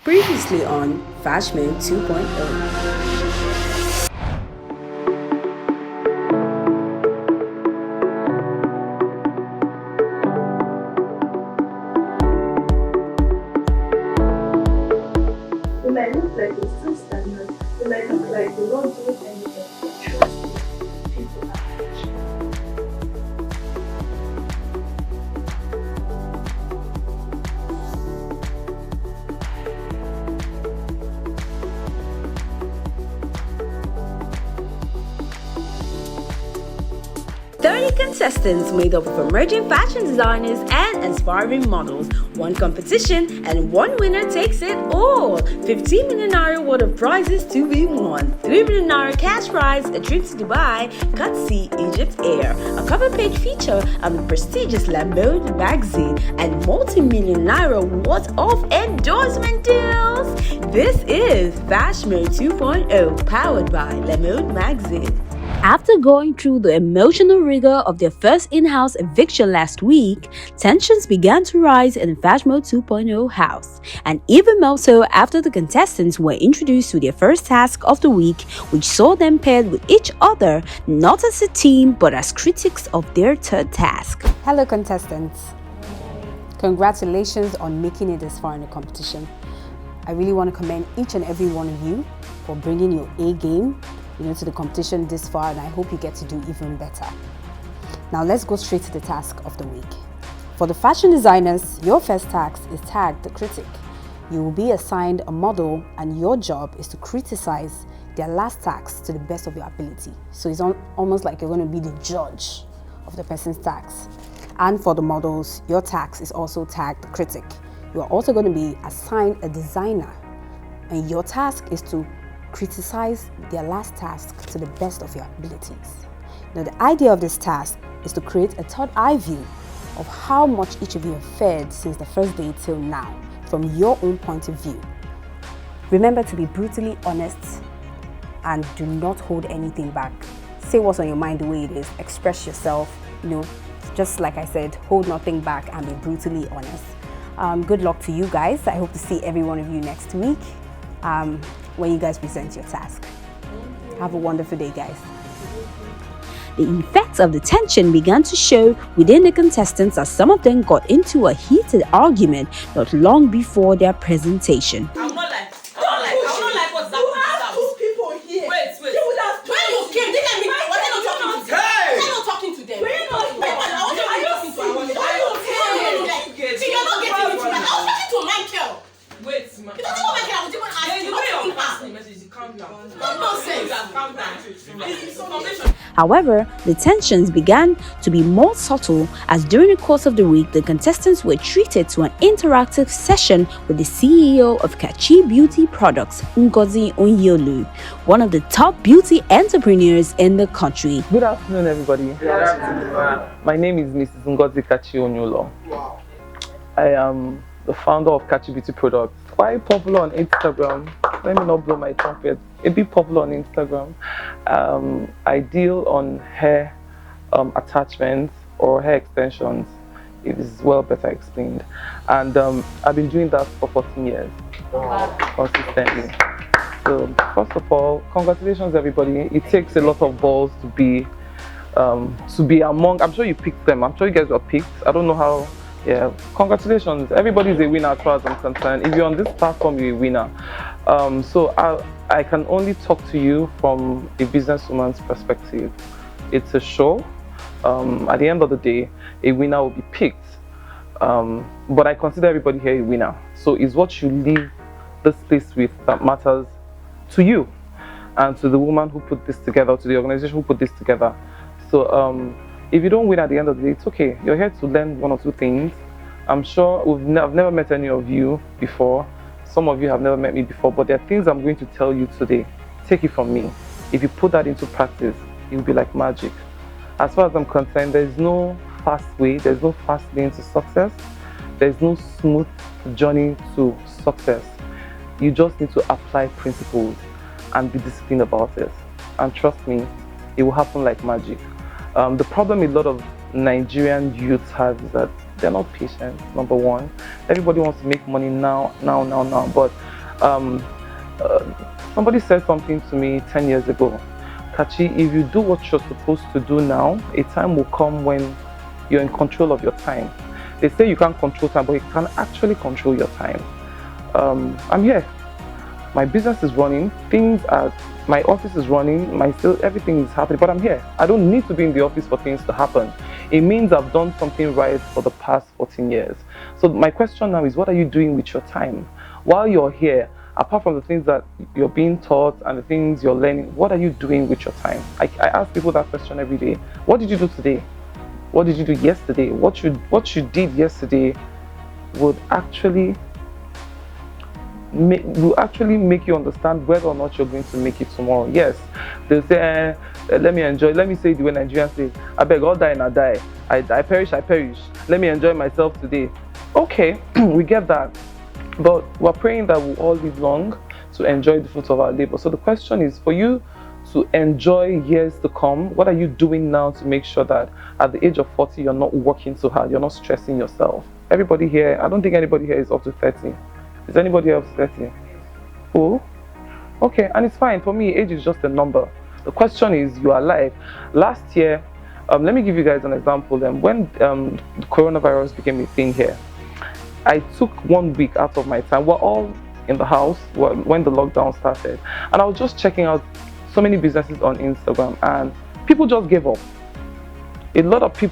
Previously on FashMode 2.0. They might look like they're still stagnant. They might look like they're not doing anything. Trust me, people are action. 30 contestants made up of emerging fashion designers and aspiring models. One competition and one winner takes it all. 15 million naira worth of prizes to be won. 3 million naira cash prize, a trip to Dubai, Sea, Egypt Air, a cover page feature on the prestigious FashMode magazine, and multi-million naira worth of endorsement deals. This is FashMode 2.0 Powered by FashMode magazine. After going through the emotional rigor of their first in-house eviction last week, tensions began to rise in the FashMode 2.0 house, and even more so after the contestants were introduced to their first task of the week, which saw them paired with each other, not as a team but as critics of their third task. Hello contestants. Congratulations on making it this far in the competition. I really want to commend each and every one of you for bringing your A game to the competition this far, and I hope you get to do even better. Now let's go straight to the task of the week. For the fashion designers, your first task is tagged the critic. You will be assigned a model and your job is to criticize their last task to the best of your ability. So it's almost like you're going to be the judge of the person's task. And for the models, your task is also tagged the critic. You are also going to be assigned a designer, and your task is to criticize their last task to the best of your abilities. Now, the idea of this task is to create a third eye view of how much each of you have fared since the first day till now, from your own point of view. Remember to be brutally honest and do not hold anything back. Say what's on your mind the way it is. Express yourself, just like I said, hold nothing back and be brutally honest. Good luck to you guys. I hope to see every one of you next week when you guys present your task. Have a wonderful day, guys. The effects of the tension began to show within the contestants as some of them got into a heated argument not long before their presentation. I'm not like what's happening. Two people here. Wait. You would have When you came, didn't meet them. Was I not talking to them? Was I not talking to them? Were you not here? I wasn't really talking to them. Are you serious? See, you're not getting me to that. I was talking to Michael. Wait, man. You don't know Michael. I was even asking. You Not know even your her. personal message. Calm down. Nonsense. Calm down. It's information. However, the tensions began to be more subtle as during the course of the week, the contestants were treated to an interactive session with the CEO of Kachi Beauty Products, Ngozi Onyolu, one of the top beauty entrepreneurs in the country. Good afternoon, everybody. My name is Mrs. Ngozi Kachi Onyolo. Wow. I am the founder of Kachi Beauty Products. Quite popular on Instagram. Let me not blow my trumpet. A bit popular on Instagram. I deal on hair attachments or hair extensions. It is well better explained. And I've been doing that for 14 years. Wow. Consistently. So first of all, congratulations everybody. It takes a lot of balls to be among. I'm sure you picked them. I'm sure you guys were picked. I don't know how. Yeah, congratulations. Everybody's a winner as far as I'm concerned. If you're on this platform, you're a winner. So I can only talk to you from a businesswoman's perspective. It's a show. At the end of the day, a winner will be picked. But I consider everybody here a winner. So it's what you leave this place with that matters to you and to the woman who put this together, to the organization who put this together. So if you don't win at the end of the day, it's okay. You're here to learn one or two things. I'm sure I've never met any of you before. Some of you have never met me before, but there are things I'm going to tell you today. Take it from me. If you put that into practice, it will be like magic. As far as I'm concerned, there's no fast way, there's no fast lane to success. There's no smooth journey to success. You just need to apply principles and be disciplined about it. And trust me, it will happen like magic. The problem a lot of Nigerian youths have is that they're not patient, number one. Everybody wants to make money now. But Somebody said something to me 10 years ago. Kachi, if you do what you're supposed to do now, a time will come when you're in control of your time. They say you can't control time, but you can actually control your time. I'm here. My business is running. My office is running. Everything is happening, but I'm here. I don't need to be in the office for things to happen. It means I've done something right for the past 14 years. So my question now is, what are you doing with your time? While you're here, apart from the things that you're being taught and the things you're learning, what are you doing with your time? I ask people that question every day. What did you do today? What did you do yesterday? What you did yesterday would actually make you understand whether or not you're going to make it tomorrow. Yes, they'll say, let me enjoy. Let me say it the way Nigerians say, I beg, all die and I die. I perish. Let me enjoy myself today. Okay, we get that. But we're praying that we'll all live long to enjoy the fruits of our labor. So the question is, for you to enjoy years to come, what are you doing now to make sure that at the age of 40, you're not working so hard, you're not stressing yourself? Everybody here, I don't think anybody here is up to 30. Is anybody else 30? Oh, okay, and it's fine. For me, age is just a number. The question is, you are alive. Last year, let me give you guys an example. When the coronavirus became a thing here, I took 1 week out of my time. We're all in the house when the lockdown started, and I was just checking out so many businesses on Instagram, and people just gave up. A lot of big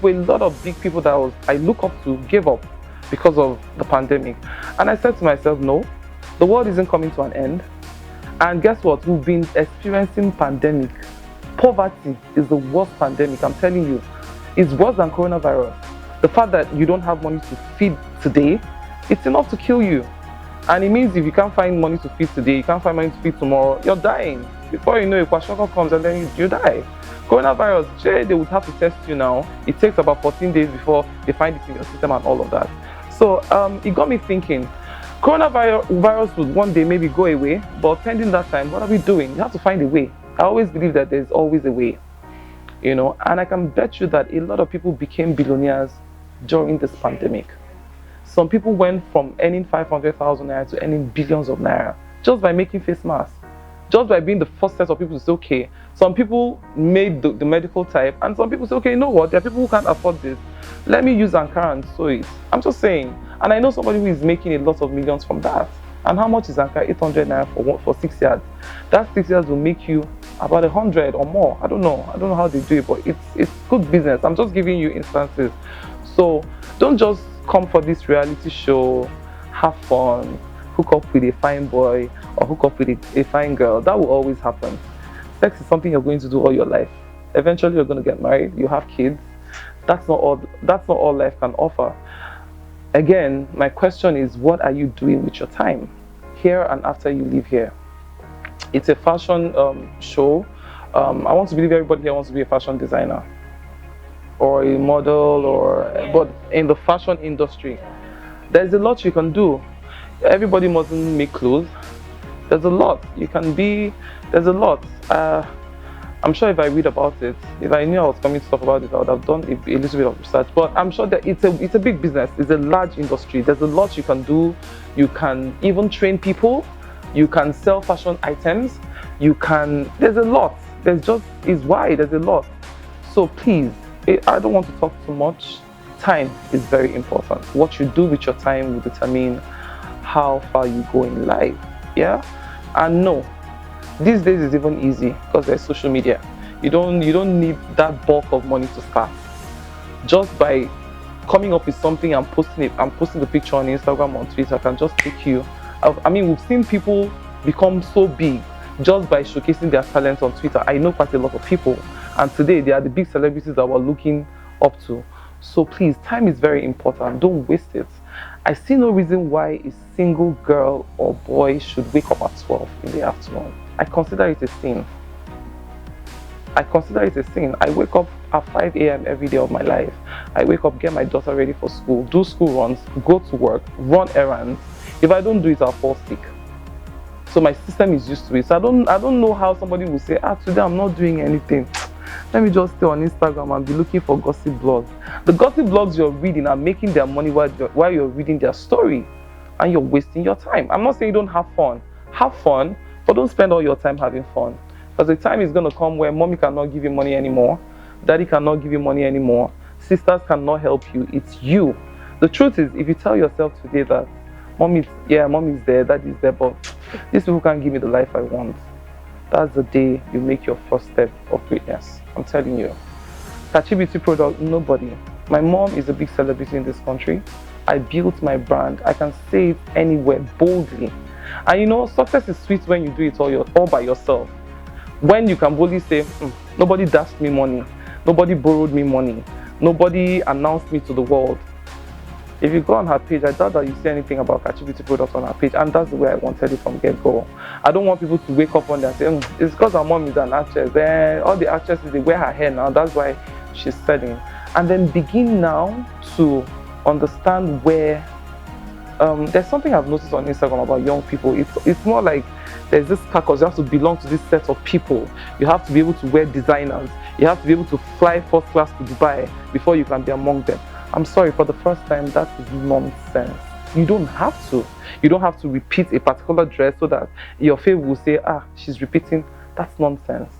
people that I look up to gave up because of the pandemic. And I said to myself, no, the world isn't coming to an end. And guess what? We've been experiencing pandemic. Poverty is the worst pandemic, I'm telling you. It's worse than coronavirus. The fact that you don't have money to feed today, it's enough to kill you. And it means if you can't find money to feed today, you can't find money to feed tomorrow, you're dying. Before you know it, kwashiorkor comes and then you die. Coronavirus, they would have to test you now. It takes about 14 days before they find it in your system and all of that. So it got me thinking, coronavirus would one day maybe go away, but pending that time, what are we doing? You have to find a way. I always believe that there's always a way, and I can bet you that a lot of people became billionaires during this pandemic. Some people went from earning 500,000 naira to earning billions of naira just by making face masks, just by being the first set of people to say, okay, some people made the medical type, and some people say, okay, you know what, there are people who can't afford this. Let me use Ankara and sew it. I'm just saying. And I know somebody who is making a lot of millions from that. And how much is Ankara? 800 naira for 6 yards. That 6 yards will make you about 100 or more. I don't know how they do it, but it's good business. I'm just giving you instances. So don't just come for this reality show, have fun, hook up with a fine boy or hook up with a fine girl. That will always happen. Sex is something you're going to do all your life. Eventually you're going to get married, you have kids. That's not all life can offer. Again, my question is, what are you doing with your time here and after you leave here? It's a fashion show. I want to believe everybody here wants to be a fashion designer or a model, but in the fashion industry, there's a lot you can do. Everybody mustn't make clothes. There's a lot you can be. There's a lot. I'm sure if I read about it, if I knew I was coming to talk about it, I would have done a little bit of research. But I'm sure that it's a big business. It's a large industry. There's a lot you can do. You can even train people. You can sell fashion items. There's a lot. It's wide. There's a lot. So please, I don't want to talk too much. Time is very important. What you do with your time will determine how far you go in life. Yeah? And no, these days is even easy because there's social media. You don't need that bulk of money to start. Just by coming up with something and posting it, and posting the picture on Instagram, on Twitter, can just take you. I mean, we've seen people become so big just by showcasing their talents on Twitter. I know quite a lot of people, and today they are the big celebrities that we're looking up to. So please, time is very important. Don't waste it. I see no reason why a single girl or boy should wake up at 12 in the afternoon. I consider it a sin. I wake up at 5 a.m. every day of my life. I wake up, get my daughter ready for school, do school runs, go to work, run errands. If I don't do it, I'll fall sick. So my system is used to it. So I don't know how somebody will say, today I'm not doing anything. Let me just stay on Instagram and be looking for gossip blogs. The gossip blogs you're reading are making their money while you're reading their story, and you're wasting your time. I'm not saying you don't have fun. have fun, but don't spend all your time having fun. Because the time is going to come where mommy cannot give you money anymore, daddy cannot give you money anymore, sisters cannot help you. It's you. The truth is, if you tell yourself today that mommy's there, daddy's there, but these people can't give me the life I want, that's the day you make your first step of greatness. I'm telling you. Beauty product, nobody. My mom is a big celebrity in this country. I built my brand. I can say it anywhere boldly. And you know, success is sweet when you do it all by yourself. When you can boldly say, nobody dashed me money, nobody borrowed me money, nobody announced me to the world. If you go on her page, I doubt that you see anything about Beauty products on her page, and that's the way I wanted it from get-go. I don't want people to wake up one day and say, it's because her mom is an actress. All the actresses, they wear her hair now, that's why she's selling. And then begin now to understand where there's something I've noticed on Instagram about young people. It's more like there's this carcass. You have to belong to this set of people. You have to be able to wear designers. You have to be able to fly first class to Dubai before you can be among them. I'm sorry, for the first time, that is nonsense. You don't have to. You don't have to repeat a particular dress so that your faith will say, she's repeating. That's nonsense.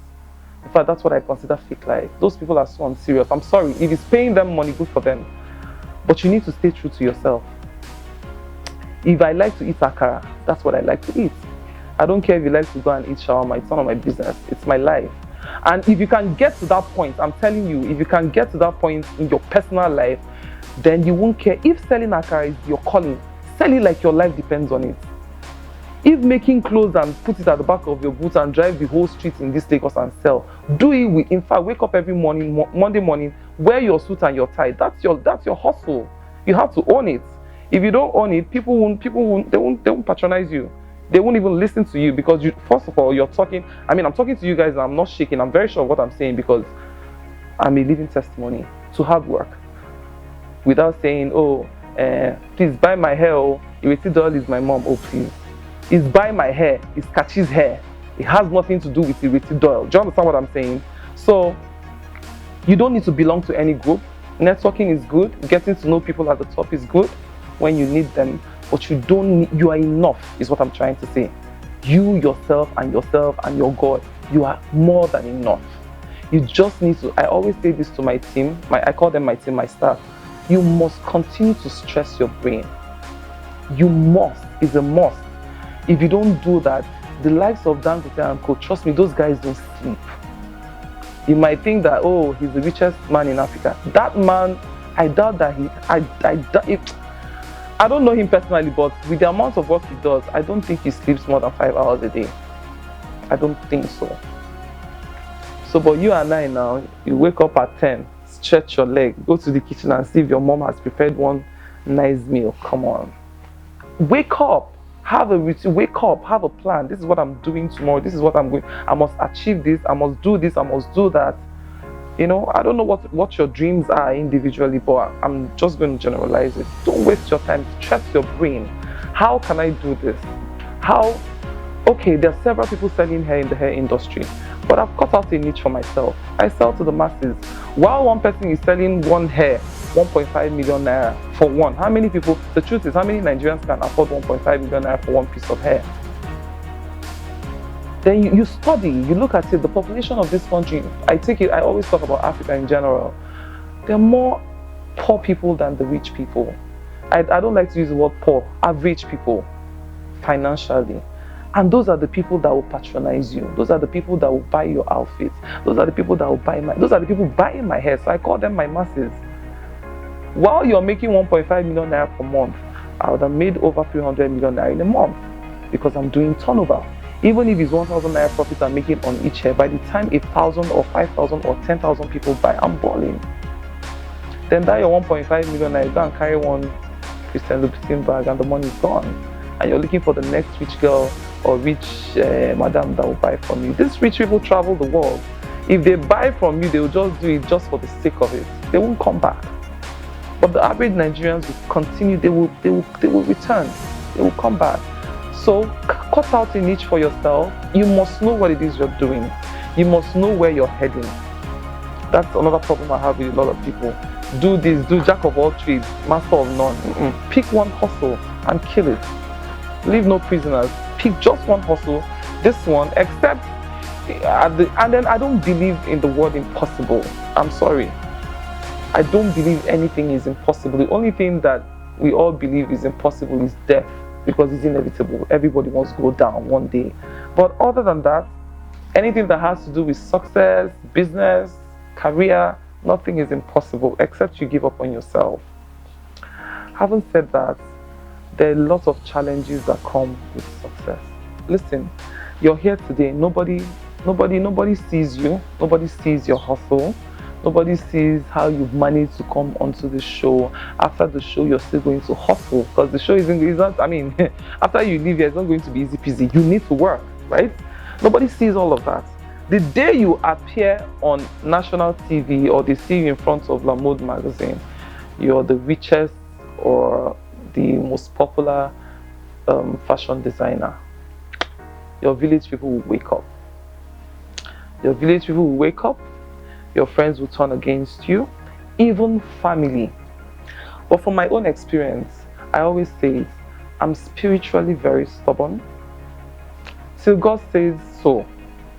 In fact, that's what I consider fake life. Those people are so unserious. I'm sorry. If it's paying them money, good for them. But you need to stay true to yourself. If I like to eat akara, that's what I like to eat. I don't care if you like to go and eat shawarma. It's none of my business. It's my life. And if you can get to that point, I'm telling you, if you can get to that point in your personal life, then you won't care. If selling akara is your calling, sell it like your life depends on it. If making clothes and put it at the back of your boots and drive the whole street in this Lagos and sell, do it in fact, wake up every morning, Monday morning, wear your suit and your tie. That's your hustle. You have to own it. If you don't own it, people won't patronize you. They won't even listen to you because first of all, you're talking. I mean, I'm talking to you guys and I'm not shaking. I'm very sure of what I'm saying because I'm a living testimony to hard work. Without saying, please buy my hair. $80 is my mom. Oh, please. It's buy my hair. It's Kachi's hair. It has nothing to do with $80. Do you understand what I'm saying? So, you don't need to belong to any group. Networking is good. Getting to know people at the top is good when you need them. But you are enough, is what I'm trying to say. You, yourself and your God, you are more than enough. You just need to, I always say this to my team, I call them my team, my staff. You must continue to stress your brain. You must, it's a must. If you don't do that, the likes of Dangote and Co, trust me, those guys don't sleep. You might think that, he's the richest man in Africa. That man, I doubt that I don't know him personally, but with the amount of work he does, I don't think he sleeps more than 5 hours a day. I don't think so. So, but you and I now, you wake up at 10, stretch your leg, go to the kitchen and see if your mom has prepared one nice meal. Come on. Wake up. Have a routine. Wake up. Have a plan. This is what I'm doing tomorrow. This is what I'm going. I must achieve this. I must do this. I must do that. You know, I don't know what your dreams are individually, but I'm just going to generalize it. Don't waste your time. Stress your brain. How can I do this? Okay, there are several people selling hair in the hair industry, but I've cut out a niche for myself. I sell to the masses. While one person is selling one hair, 1.5 million naira for one. How many people, the truth is, how many Nigerians can afford 1.5 million naira for one piece of hair? Then you study, you look at it, the population of this country, I always talk about Africa in general. There are more poor people than the rich people. I don't like to use the word poor, average people, financially. And those are the people that will patronize you. Those are the people that will buy your outfits. Those are the people that will those are the people buying my hair. So I call them my masses. While you're making 1.5 million naira per month, I would have made over 300 million naira in a month because I'm doing turnover. Even if it's 1,000 naira profit I'm making on each hair, by the time 1,000 or 5,000 or 10,000 people buy, I'm balling. Then that your 1.5 million naira, you go and carry one Christian Louboutin bag and the money is gone. And you're looking for the next rich girl or rich madam that will buy from you. These rich people travel the world. If they buy from you, they will just do it just for the sake of it. They won't come back. But the average Nigerians will continue, they will return. They will come back. So cut out a niche for yourself. You must know what it is you're doing. You must know where you're heading. That's another problem I have with a lot of people. Do this, do jack of all trades, master of none. Pick one hustle and kill it. Leave no prisoners. pick just one hustle, this one, except and then I don't believe in the word impossible. I'm sorry. I don't believe anything is impossible. The only thing that we all believe is impossible is death, because it's inevitable. Everybody wants to go down one day. But other than that, anything that has to do with success, business, career, nothing is impossible except you give up on yourself. Having said that, there are lots of challenges that come with success. Listen, you're here today. Nobody sees you. Nobody sees your hustle. Nobody sees how you've managed to come onto the show. After the show, you're still going to hustle, because the show is not, I mean, after you leave here, it's not going to be easy peasy. You need to work, right? Nobody sees all of that. The day you appear on national TV or they see you in front of La Mode magazine, you're the richest or the most popular fashion designer. Your village people will wake up. Your village people will wake up. Your friends will turn against you, even family. But from my own experience, I always say it, I'm spiritually very stubborn. Till God says so.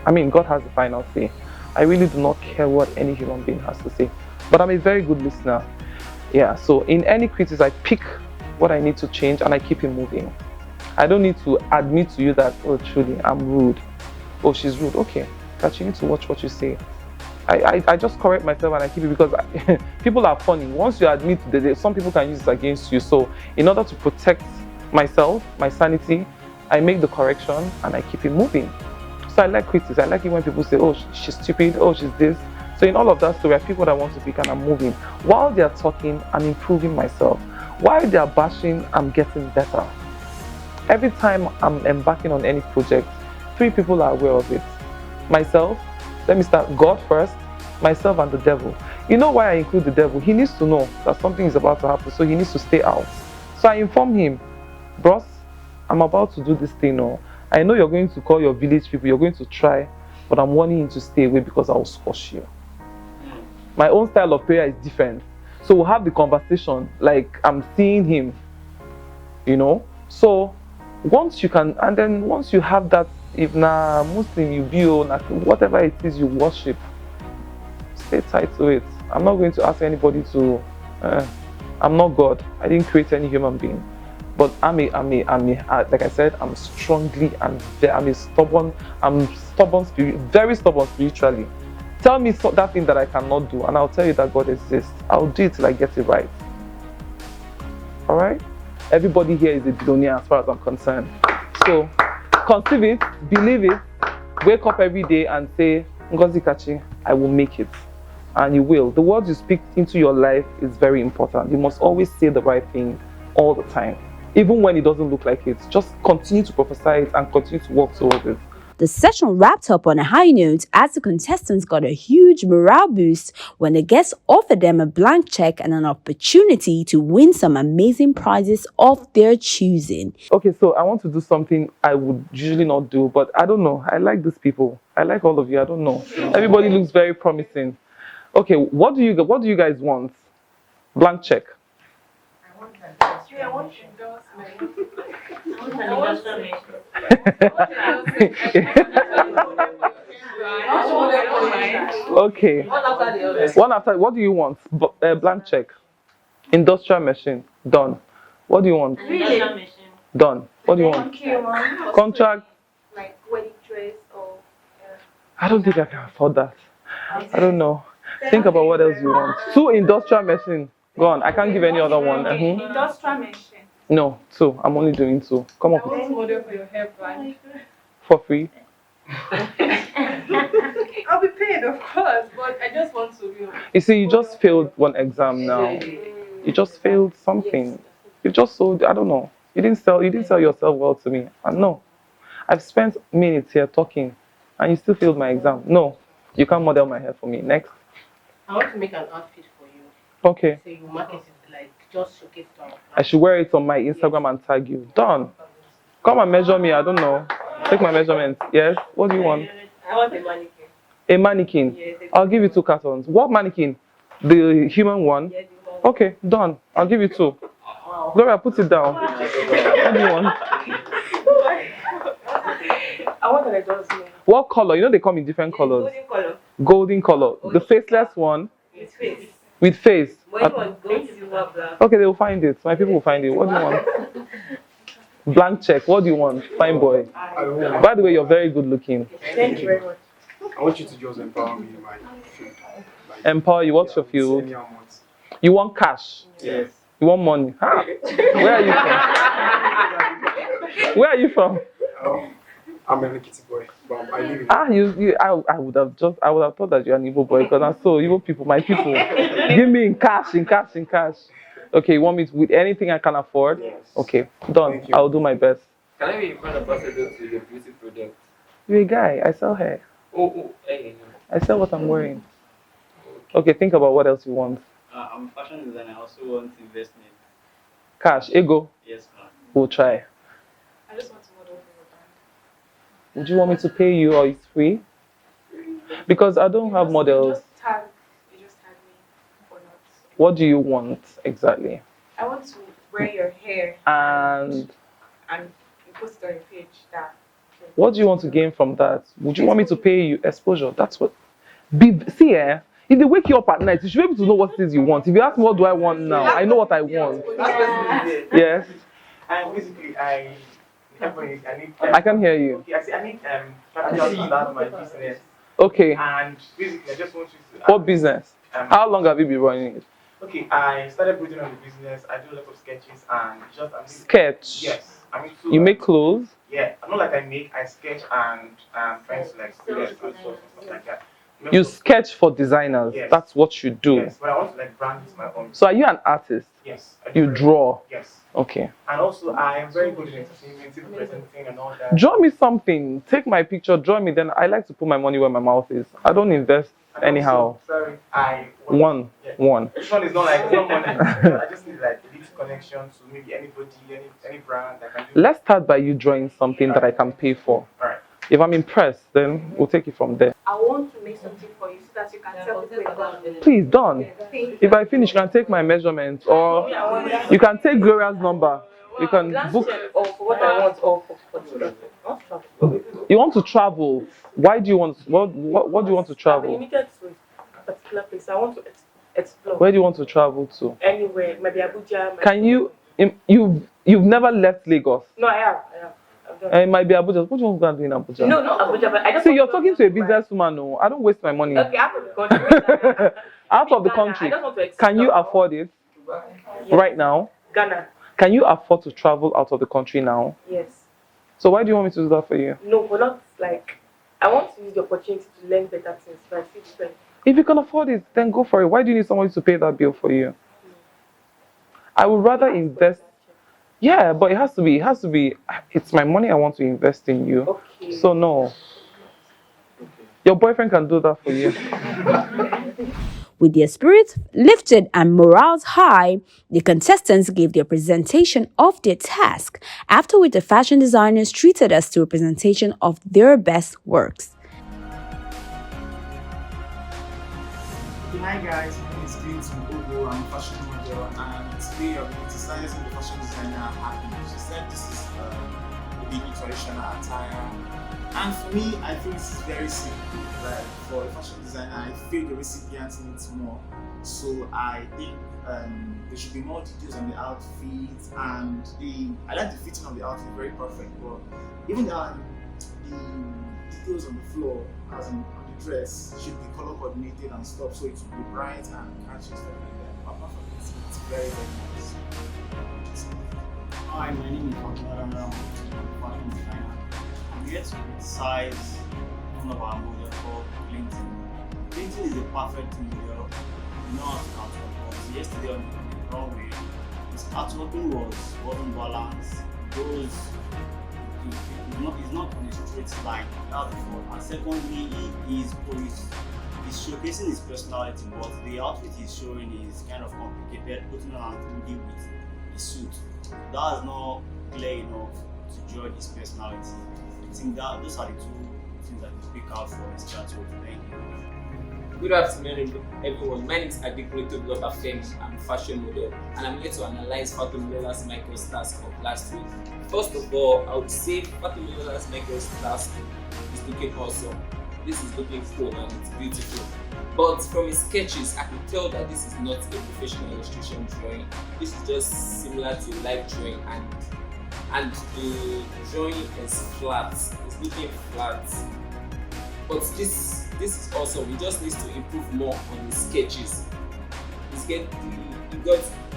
I mean, God has the final say. I really do not care what any human being has to say. But I'm a very good listener. Yeah, so in any criticism, I pick what I need to change and I keep it moving. I don't need to admit to you that, oh, truly, I'm rude. Oh, she's rude. Okay, but you need to watch what you say. I just correct myself and I keep it, because people are funny. Once you admit that some people can use it against you. So in order to protect myself, my sanity, I make the correction and I keep it moving. So I like critics. I like it when people say, oh, she's stupid, oh, she's this. So in all of that story, I pick what I want to pick and I'm moving. While they're talking, I'm improving myself. While they're bashing, I'm getting better. Every time I'm embarking on any project, 3 people are aware of it. Myself, let me start, God first, myself and the devil. You know why I include the devil? He needs to know that something is about to happen, so he needs to stay out. So I inform him, bros, I'm about to do this thing now. I know you're going to call your village people, you're going to try, but I'm warning you to stay away because I will squash you. My own style of prayer is different. So we'll have the conversation like I'm seeing him, you know. So once you can, and then once you have that, if na Muslim you be or whatever it is you worship, stay tight to it. I'm not going to ask anybody to, I'm not God. I didn't create any human being. But like I said, I'm strongly, I'm stubborn, very stubborn spiritually. Tell me that thing that I cannot do, and I'll tell you that God exists. I'll do it till I get it right. All right? Everybody here is a billionaire as far as I'm concerned. So, conceive it, believe it, wake up every day and say, Ngozi Kachi, I will make it. And you will. The words you speak into your life is very important. You must always say the right thing all the time. Even when it doesn't look like it. Just continue to prophesy it and continue to work towards it. The session wrapped up on a high note as the contestants got a huge morale boost when the guests offered them a blank check and an opportunity to win some amazing prizes of their choosing. Okay, so I want to do something I would usually not do, but I don't know. I like these people. I like all of you. I don't know. Everybody looks very promising. Okay, what do you guys want? Blank check. I want Okay. One after. What do you want? Blank check. Industrial machine. Done. What do you want? Really? Done. What do you want? Contract. Like wedding dress or. I don't think I can afford that. I don't know. Think about what else you want. 2 industrial machine. Go on. I can't give any other one. Industrial machine. No, 2. I'm only doing 2. Come up. What's model for your hair brand? For free. I'll be paid, of course, but I just want to. You see, you just failed one exam now. You just failed something. You just sold. I don't know. You didn't sell yourself well to me. And no, I've spent minutes here talking, and you still failed my exam. No, you can't model my hair for me. Next. I want to make an outfit for you. Okay. So you market it like just showcase it on. I should wear it on my Instagram and tag you. Done. Come and measure me. I don't know. Take my measurements. Yes. What do you want? I want a mannequin. A mannequin. Yes, I'll give you 2 cartons. What mannequin? The human one? Yes, Okay, done. I'll give you 2. wow. Gloria, put it down. What do you want? I want that I just know. What color? You know they come in different colors. Golden color. Golden color. The faceless one With face. with face. But you want gold, silver, black. Okay, they will find it. My people will find it. What do you want? Blank check. What do you want? Fine boy. By the way, you're very good looking. Thank you very much. I want you to just empower me in my field. Like, Empower you. What's your field? send me a month. You want cash? Yes. You want money? Huh? Where are you from? Where are you from? I'm a kitty boy, but I live in I would have thought that you're an Igbo boy because I saw Igbo people, my people. Give me in cash. Okay, you want me to, with anything I can afford? Yes. Okay, done. Thank you. I'll do my best. Can I be in front of ambassador to your beauty product? You're a guy. I sell hair. Hey. I sell what I'm wearing. Okay, think about what else you want. I'm a fashion designer. I also want investment. Cash, ego. Yes, ma'am. We'll try. I just want to model for your brand. Would you want me to pay you or it's free? Because I don't have models. You just tag me or not. What do you want exactly? I want to wear your hair And you post it on your page. That. what do you want to gain from that? Would you want me to pay you exposure? That's what. See, if they wake you up at night, you should be able to know what it is you want. If you ask me what do I want now, I know what I want. Yes. And basically, I need. I can hear you. Okay, I need capital to start my business. Okay. And basically, I just want you to. What business? How long have you been running it? Okay, I started building on the business. I do a lot of sketches and Sketch. Yes. You make clothes? Yeah, not like I make. I sketch and trying to like create and stuff like that. You sketch for designers. Yes. That's what you do. Yes, but I want to like brand it my own. So are you an artist? Yes. I do You very draw? well. Yes. Okay. And also, I am very good in entertainment, in presenting and all that. Draw me something. Take my picture, draw me. Then I like to put my money where my mouth is. I don't invest And anyhow. also, sorry, One. This one is not like no money. I just need like a little connection to maybe anybody, any brand that can do. Let's start by you drawing something that I can pay for. Alright. If I'm impressed, then we'll take it from there. I want to make something for you so that you can tell people about it. Please, done. If I finish, you can take my measurements or you can take Gloria's number. You can book. Or for what I want or for You want to travel. Why do you want, what do you want to I'm travel? limited to a particular place. I want to explore. Where do you want to travel to? Anywhere, maybe Abuja. Can you've never left Lagos? No, I have. I've done It might be Abuja. What do you want to go and do in Abuja? No, not Abuja, but I just. See, want you're to talking to a businesswoman. No, I don't waste my money. Okay, out of the country. Out of the Ghana. country. I just want to explore. Can you afford it right now? Ghana? Can you afford to travel out of the country now? Yes. So why do you want me to do that for you? No, but not like. I want to use the opportunity to learn better things. So I feel different. If you can afford it, then go for it. Why do you need somebody to pay that bill for you? I would rather invest. Yeah, but it has to be. It's my money. I want to invest in you. Okay. So no. Your boyfriend can do that for you. With their spirits lifted and morals high, the contestants gave their presentation of their task, after which the fashion designers treated us to a presentation of their best works. Hi guys, my name is FashMode2.0 I'm a fashion model, and today I'll be criticizing the fashion designer Happy. She said this is the new traditional attire, and for me, I think this is very simple. Like for a fashion designer, I feel the recipient needs more. So I think there should be more details on the outfit, and I like the fitting of the outfit, very perfect. But even the details on the floor, as in on the dress, should be color coordinated and stuff, so it should be bright and catchy stuff like that. Apart from this, it's very nice. Hi, my name is Fatma. I'm a fashion designer. I'm here to criticize one of our models called Clinton. Clinton is a perfect model. You know how to catwalk. Yesterday on the runway, his catwalking wasn't balanced. He's not on a straight line. That's the fault. And secondly, he's showcasing his personality, but the outfit he's showing is kind of complicated, putting on an hoodie with a suit. That is not clear enough to judge his personality. I think that those are the two things that you pick out for this chat. So thank you. Good afternoon, everyone. My name is Adekunle Femi. I'm a fashion model, and I'm here to analyze Fatomilola's micro task of last week. First of all, I would say Fatomilola's micro task is looking awesome. This is looking cool and it's beautiful. But from his sketches, I could tell that this is not a professional illustration drawing. This is just similar to live drawing, and the drawing is flat. It's looking flat. But this is awesome. He just needs to improve more on his sketches. This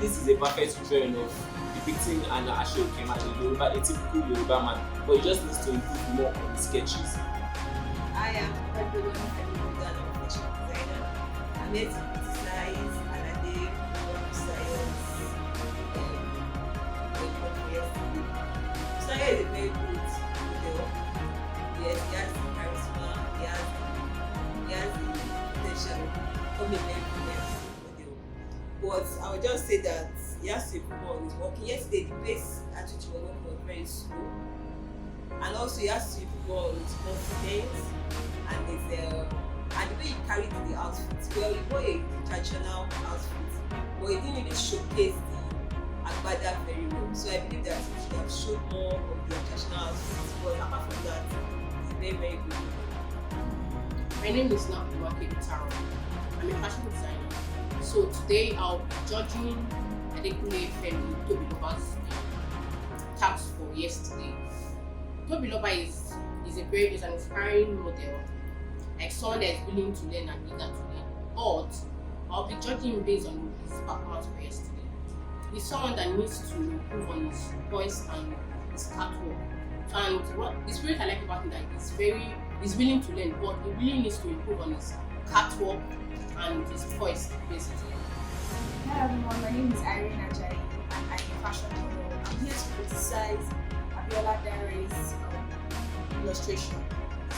is a perfect drawing of depicting an Ashoke man, a typical Yoruba man. But he just needs to improve more on his sketches. I am Federal fashion designer. I'm here to criticize Alade Science. Saya is a very good model. Yes, he has the charisma, he has the potential to become a very good model. But I would just say that he has to improve on his working. Yesterday, the pace at which he was working was very slow. And also he has to improve on his confidence and the way he carried the outfit. Well, he wore a traditional outfit, but he didn't really showcase the agbada very well. So I believe that he should have showed more of the traditional outfits. But apart from that, he's very, very good. My name is Nabuwake Taro. I'm a fashion designer. So today I'll be judging Adekunle Femi Tobiloba's task for yesterday. Tobiloba is an inspiring model, like someone that is willing to learn and eager to learn. But I'll be judging him based on his performance for yesterday. He's someone that needs to improve on his voice and his catwalk. And what the spirit I like about him that he's willing to learn, but he really needs to improve on his catwalk and his voice, basically. Hi everyone, my name is Irene Ajayi and I'm a fashion model. I'm here to criticize Abiola Dare's illustration.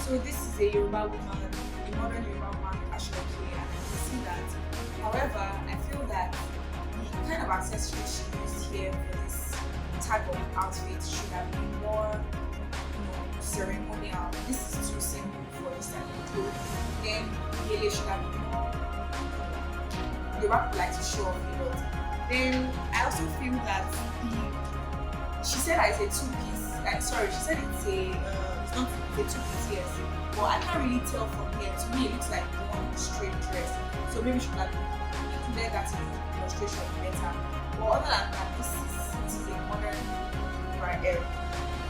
So this is a Yoruba woman, a modern Yoruba woman, Ashoke, and I can see that. However, I feel that the kind of accessories she used here for this type of outfit should have been more, ceremonial. This is too simple for this type of clothes. Then Yele should have been more. Yoruba people like to show off a lot. Then I also feel that she said that it's a two-piece. I'm sorry, she said it's not a two-piece, yes. But I can't really tell from here. To me, it looks like one straight dress. So maybe she should have included that in the illustration better. But other than that, this is a modern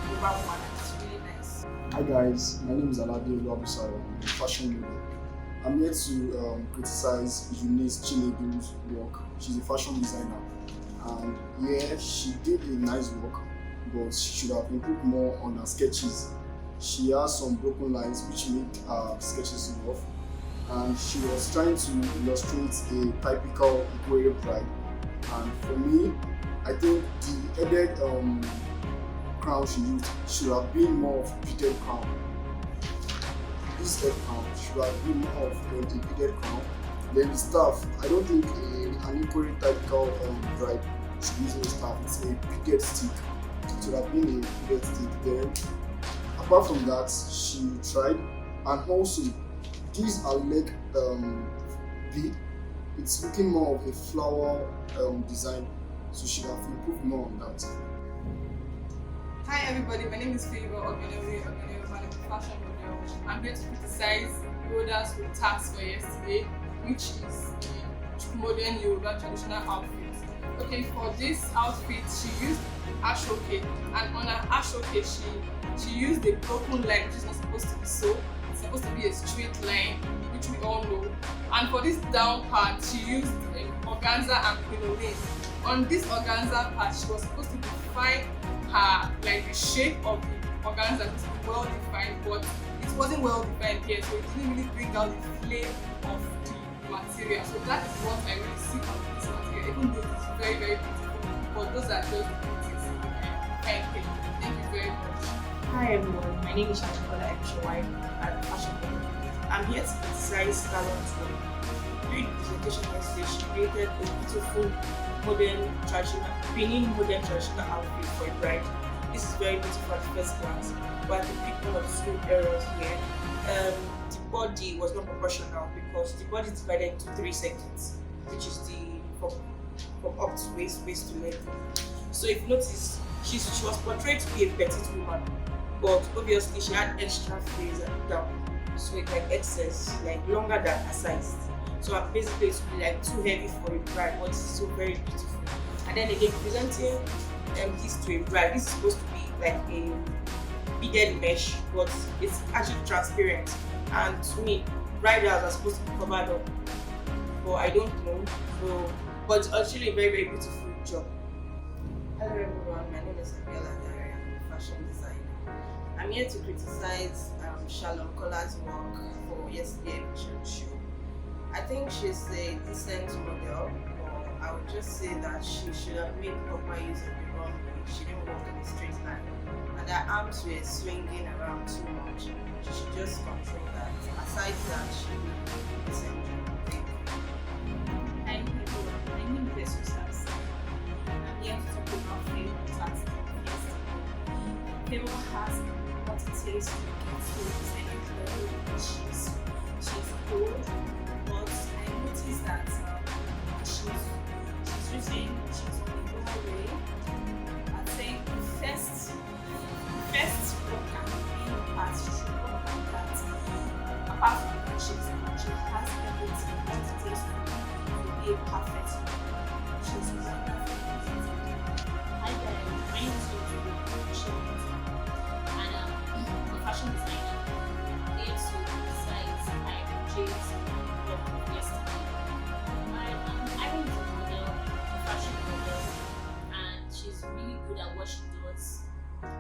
Yoruba woman. It's really nice. Hi guys, my name is Alade Oluwabusaro. I'm a fashion model. I'm here to criticize Eunice Chinedu's work. She's a fashion designer. And yeah, she did a nice work, but she should have improved more on her sketches. She has some broken lines which made her sketches rough, and she was trying to illustrate a typical Igbo bride. And for me, I think the headed crown she used should have been more of a beaded crown. This head crown should have been more of a beaded crown. Then the staff, I don't think an Igbo typical bride should use a staff. It's a beaded stick. It should have been a beaded stick. Then apart from that, she tried, and also these are leg bead. It's looking more of a flower design, so she should have improved more on that. Hi everybody, my name is Favor Ogbenewe, I'm a fashion model. I'm here to criticize Rhoda's task for yesterday, which is the modern Yoruba traditional outfit. Okay, for this outfit, she used Ashoke, and on her Ashoke, she used a broken line, which is not supposed to be so. It's supposed to be a straight line, which we all know. And for this down part, she used organza and crinoline. On this organza part, she was supposed to define her, like the shape of the organza to be well defined, but it wasn't well defined here, so it didn't really bring out the flame of the material. So that is what I really see on this material, even though it's very, very beautiful. But those are just the beauties. Thank you very much. Hi everyone, my name is Shanakola Ebishawai. I'm a fashion model. I'm here to criticize Salon's work. During the presentation yesterday, she created a beautiful modern traditional outfit for a bride. this is very beautiful at first glance, but I could pick one or two errors here. The body was not proportional because the body is divided into 3 segments, which is the from up to waist to leg. So if you notice, she was portrayed to be a petite woman, but obviously she had extra flares down, so it's like excess, like longer than her size. So basically it would be like too heavy for a bride, but this is so very beautiful. And then again, presenting this to a bride, this is supposed to be like a beaded mesh, but it's actually transparent. And to me, bridals are supposed to be covered up, but I don't know. So, but it's actually a very, very beautiful job. Hello everyone, my name is Abiola Dare. I'm a fashion designer. I'm here to criticize Shalom Kola's work for yesterday's eviction show. I think she's a decent model, but I would just say that she should have made proper use of the runway. She didn't walk in a straight line, and her arms were swinging around too much. She should just control that. Aside that, she will be decent. Hi everyone, my name is Jesus. I'm here to talk about Favor tax. Favor has what it takes to get to this level. She's cool, but I noticed that she's on the wrong way. I'd say the first work and main part she should work on that. Apart from that, she has everything that it takes to be a perfect woman. She's wonderful. Hi guys, my name is Yotubu, and I'm a fashion designer. I'm here to criticize Jay's work of yesterday. Irene is a model, a fashion model, and she's really good at what she does.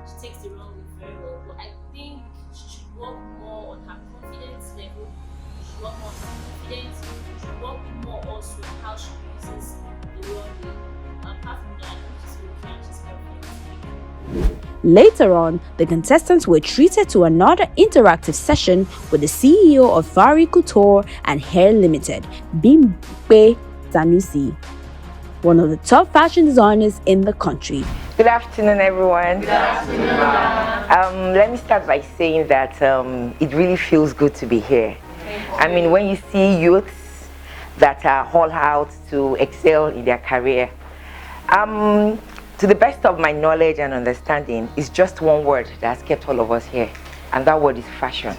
She takes the runway very well, but I think she should work more on her confidence level. She should work more on her confidence. She should work more also on how she uses the runway. Apart from that, she's okay and she's perfect. Later on, the contestants were treated to another interactive session with the CEO of Vari Couture and Hair Limited, Bimpe Sanusi, one of the top fashion designers in the country. Good afternoon, everyone. Good afternoon. Let me start by saying that it really feels good to be here. I mean, when you see youths that are all out to excel in their career, to the best of my knowledge and understanding, it's just one word that has kept all of us here, and that word is fashion.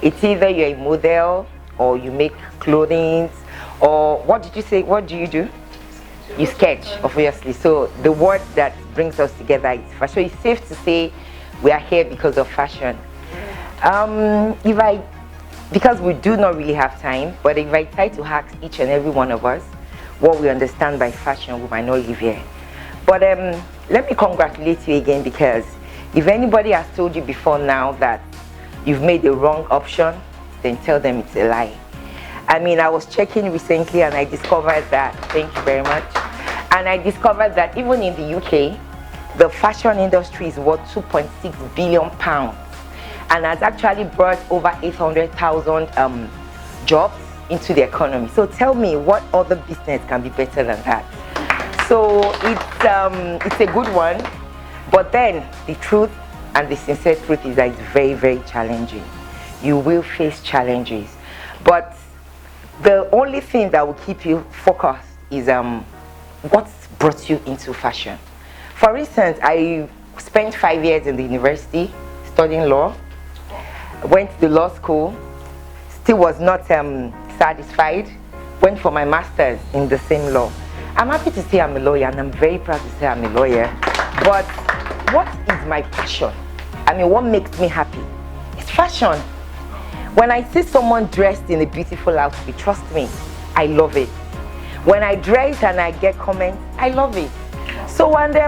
It's either you're a model, or you make clothing, or what did you say? What do you do? You sketch, obviously. So the word that brings us together is fashion. It's safe to say we are here because of fashion. Because we do not really have time, but if I try to ask each and every one of us what we understand by fashion, we might not live here. But let me congratulate you again, because if anybody has told you before now that you've made the wrong option, then tell them it's a lie. I mean, I was checking recently and I discovered that, thank you very much, and I discovered that even in the UK, the fashion industry is worth £2.6 billion and has actually brought over 800,000 jobs into the economy. So tell me, what other business can be better than that? So it's a good one, but then the truth and the sincere truth is that it's very, very challenging. You will face challenges, but the only thing that will keep you focused is what brought you into fashion. For instance, I spent 5 years in the university studying law, went to the law school, still was not satisfied, went for my master's in the same law. I'm happy to say I'm a lawyer, and I'm very proud to say I'm a lawyer. But what is my passion? I mean, what makes me happy? It's fashion. When I see someone dressed in a beautiful outfit, trust me, I love it. When I dress and I get comments, I love it. So one day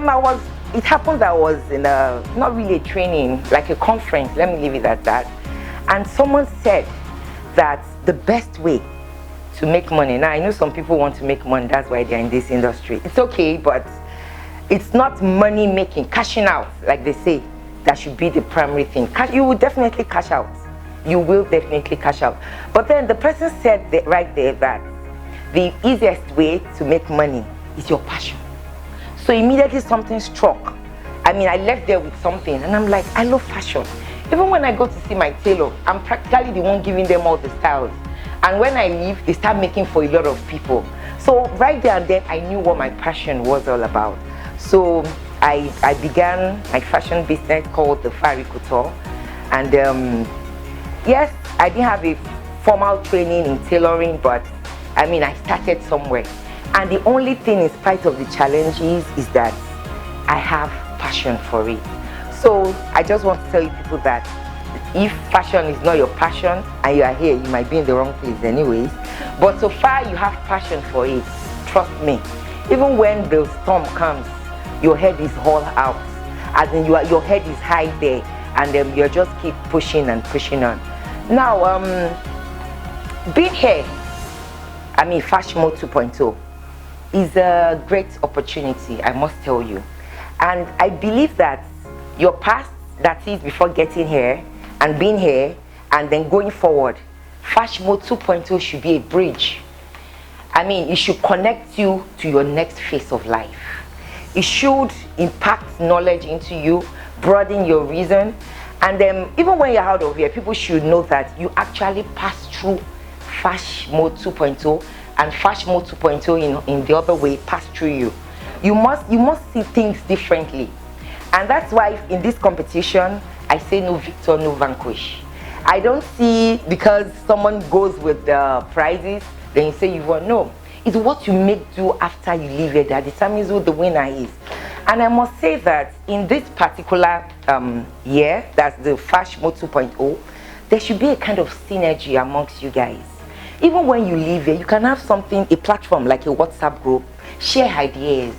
it happened that I was in not really a training, like a conference, let me leave it at that. And someone said that the best way to make money. Now, I know some people want to make money, that's why they're in this industry. It's okay, but it's not money making, cashing out, like they say. That should be the primary thing. You will definitely cash out. You will definitely cash out. But then the person said that right there that the easiest way to make money is your passion. So immediately something struck. I mean, I left there with something, and I'm like, I love fashion. Even when I go to see my tailor, I'm practically the one giving them all the styles. And when I leave, they start making for a lot of people. So right there and then, I knew what my passion was all about. So I began my fashion business called the Fari Couture. And yes, I didn't have a formal training in tailoring, but I mean, I started somewhere. And the only thing, in spite of the challenges, is that I have passion for it. So I just want to tell you people that if fashion is not your passion and you are here, you might be in the wrong place anyways. But so far you have passion for it, trust me. Even when the storm comes, your head is all out. As in your head is high there, and you just keep pushing and pushing on. Now, being here, I mean, FashMode 2.0 is a great opportunity, I must tell you. And I believe that your past, that is before getting here and being here and then going forward, FashMode 2.0 should be a bridge. I mean, it should connect you to your next phase of life. It should impact knowledge into you, broaden your reason, and then even when you're out of here, people should know that you actually passed through FashMode 2.0, and FashMode 2.0 in the other way passed through you. You must see things differently. And that's why in this competition, I say no victor, no vanquish. I don't see because someone goes with the prizes, then you say you won. No, it's what you make do after you leave it that determines who the winner is. And I must say that in this particular year, that's the FashMode 2.0, there should be a kind of synergy amongst you guys. Even when you leave here, you can have something, a platform like a WhatsApp group, share ideas.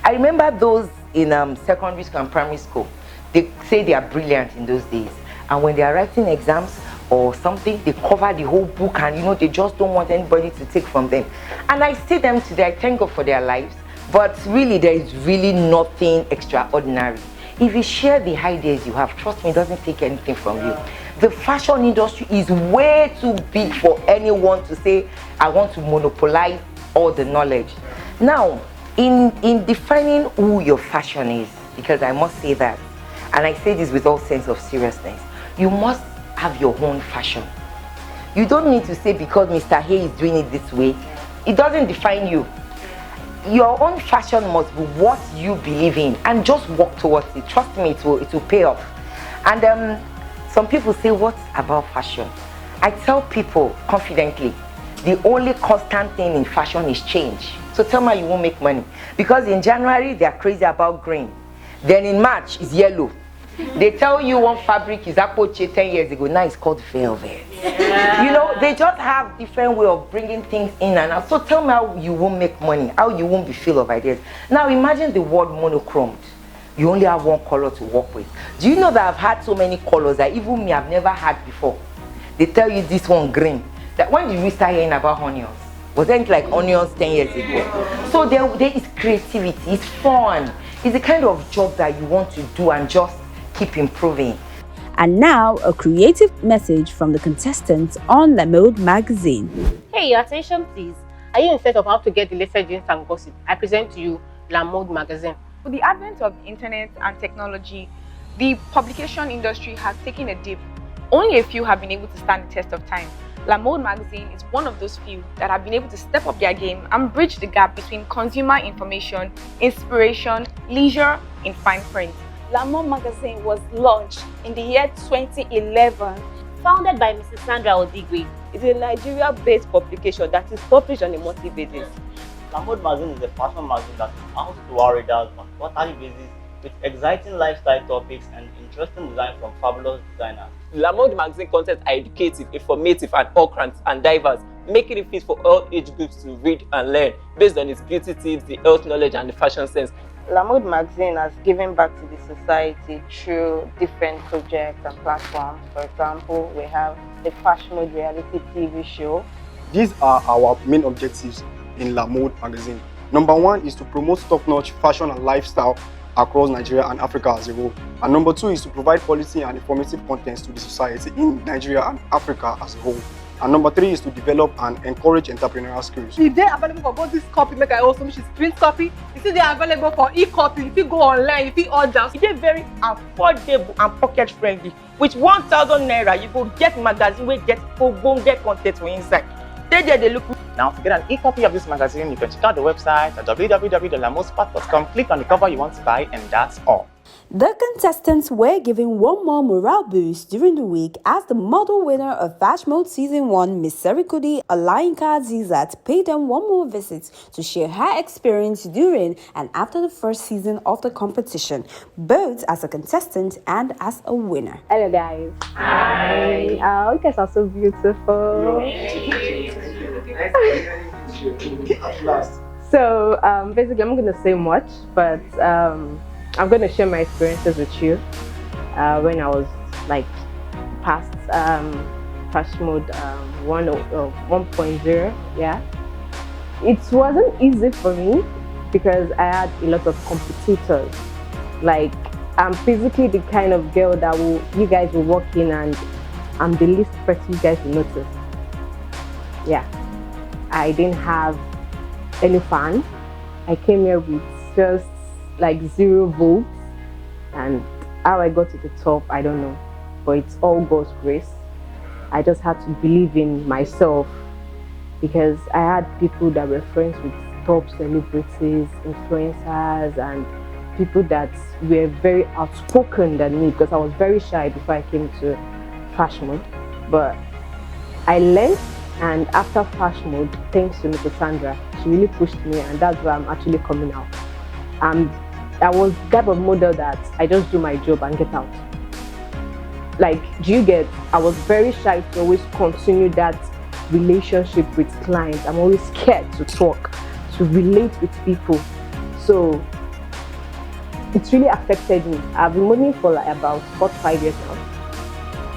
I remember those in secondary school and primary school, they say they are brilliant in those days. And when they are writing exams or something, they cover the whole book and they just don't want anybody to take from them. And I see them today, I thank God for their lives, but really there is really nothing extraordinary. If you share the ideas you have, trust me, it doesn't take anything from you. The fashion industry is way too big for anyone to say, I want to monopolize all the knowledge. Now, in defining who your fashion is, because I must say that, and I say this with all sense of seriousness, you must have your own fashion. You don't need to say because Mr. Hay is doing it this way. It doesn't define you. Your own fashion must be what you believe in, and just work towards it. Trust me, it will pay off. And some people say, what about fashion? I tell people confidently, the only constant thing in fashion is change. So tell me you won't make money. Because in January, they are crazy about green. Then in March, it's yellow. They tell you one fabric is Apoche 10 years ago, now it's called velvet. Yeah. They just have different way of bringing things in and out. So tell me how you won't make money, how you won't be full of ideas. Now imagine the word monochromed. You only have one color to work with. Do you know that I've had so many colors that even me, I've never had before? They tell you this one green. That when did we start hearing about onions? Wasn't like onions 10 years ago? So there is creativity, it's fun. It's the kind of job that you want to do and just keep improving. And now, a creative message from the contestants on FashMode magazine. Hey, your attention please. Are you in search of how to get the latest news and gossip? I present to you FashMode magazine. With the advent of the internet and technology, the publication industry has taken a dip. Only a few have been able to stand the test of time. FashMode magazine is one of those few that have been able to step up their game and bridge the gap between consumer information, inspiration, leisure, in fine print. FashMode magazine was launched in the year 2011. Founded by Mrs. Sandra Odigwe. It's a Nigeria-based publication that is published on a monthly basis. FashMode magazine is a fashion magazine that is out to our readers on a quarterly basis with exciting lifestyle topics and interesting design from fabulous designers. FashMode magazine content are educative, informative, and occurrent and diverse, making it fit for all age groups to read and learn based on its beauty tips, the health knowledge, and the fashion sense. FashMode magazine has given back to the society through different projects and platforms. For example, we have the FashMode reality TV show. These are our main objectives in FashMode magazine. Number one is to promote top-notch fashion and lifestyle across Nigeria and Africa as a whole. And number two is to provide quality and informative contents to the society in Nigeria and Africa as a whole. And number 3 is to develop and encourage entrepreneurial skills. If they're available for both this copy, make I also which is print copy. If they're available for e-copy, if you go online, if you order. They're very affordable and pocket friendly. With 1,000 naira, you go get magazine, we get get content for inside. They look. Now, to get an e-copy of this magazine, you can check out the website at www.lamospat.com. Click on the cover you want to buy, and that's all. The contestants were given one more morale boost during the week as the model winner of FashMode Season 1, Miss Serikudi Alainka Zizat, paid them one more visit to share her experience during and after the first season of the competition, both as a contestant and as a winner. Hello guys. Hi. You guys are so beautiful. At last. So basically I'm not going to say much, but I'm going to share my experiences with you when I was like past FashMode 1.0. Yeah, it wasn't easy for me because I had a lot of competitors. Like, I'm physically the kind of girl that you guys will walk in and I'm the least person you guys will notice. Yeah, I didn't have any fans. I came here with just like 0 votes, and how I got to the top, I don't know, but it's all God's grace. I just had to believe in myself because I had people that were friends with top celebrities, influencers, and people that were very outspoken than me because I was very shy before I came to FashMode. But I learned, and after FashMode, thanks to Mrs. Sandra, she really pushed me, and that's why I'm actually coming out. I was the type of model that I just do my job and get out. Like, do you get? I was very shy to always continue that relationship with clients. I'm always scared to talk, to relate with people. So it's really affected me. I've been modeling for like about 4 to 5 years now.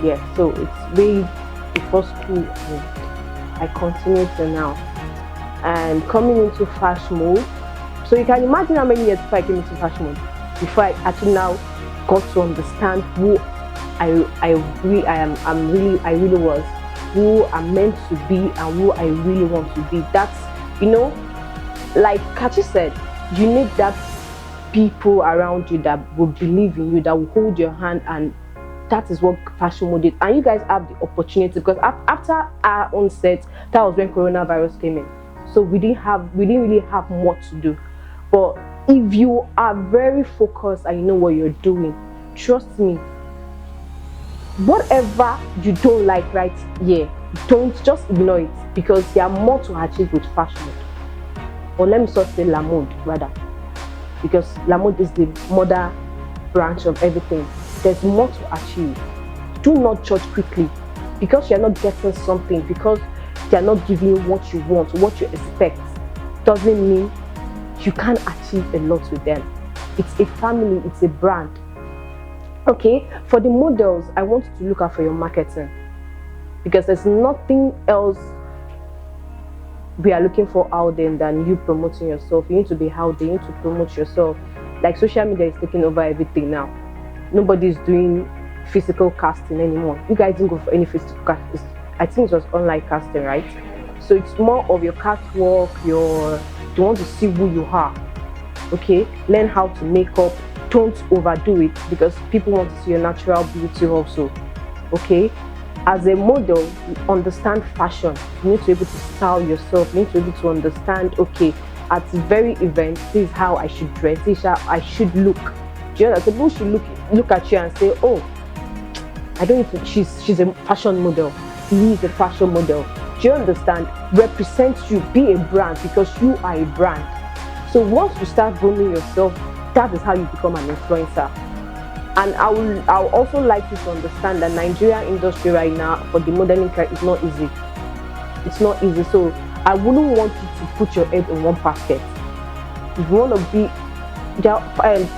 Yeah, so it's way before school and I continue to now. And coming into FashMode, so you can imagine how many years before I came into FashMode, before I actually now got to understand who I really was, who I'm meant to be, and who I really want to be. That's, you know, like Kachi said, you need that people around you that will believe in you, that will hold your hand, and that is what FashMode did. And you guys have the opportunity because after our own set, that was when coronavirus came in. So we didn't really have much to do. But if you are very focused and you know what you're doing, trust me, whatever you don't like right here, don't just ignore it because there are more to achieve with FashMode. Or let me sort of say La Mode rather, because La Mode is the mother branch of everything. There's more to achieve. Do not judge quickly because you're not getting something, because they're not giving you what you want, what you expect, doesn't mean you can't achieve a lot with them. It's a family, it's a brand. Okay, for the models, I want you to look out for your marketing because there's nothing else we are looking for out there than you promoting yourself. You need to be out there, you need to promote yourself. Like, social media is taking over everything now. Nobody's doing physical casting anymore. You guys didn't go for any physical casting. I think it was online casting, right? So it's more of your catwalk, you want to see who you are. Okay, learn how to make up. Don't overdo it because people want to see your natural beauty also. Okay, as a model, you understand fashion. You need to be able to style yourself. You need to be able to understand, okay, at the very event, this is how I should dress, this is how I should look. Do you know that people should look at you and say, oh, I don't need to, she's a fashion model. He is a fashion model. Do you understand? Represent you, be a brand because you are a brand. So once you start grooming yourself, that is how you become an influencer. And I would also like you to understand that Nigeria industry right now for the modeling career is not easy. It's not easy. So I wouldn't want you to put your head in one basket. If you want to be,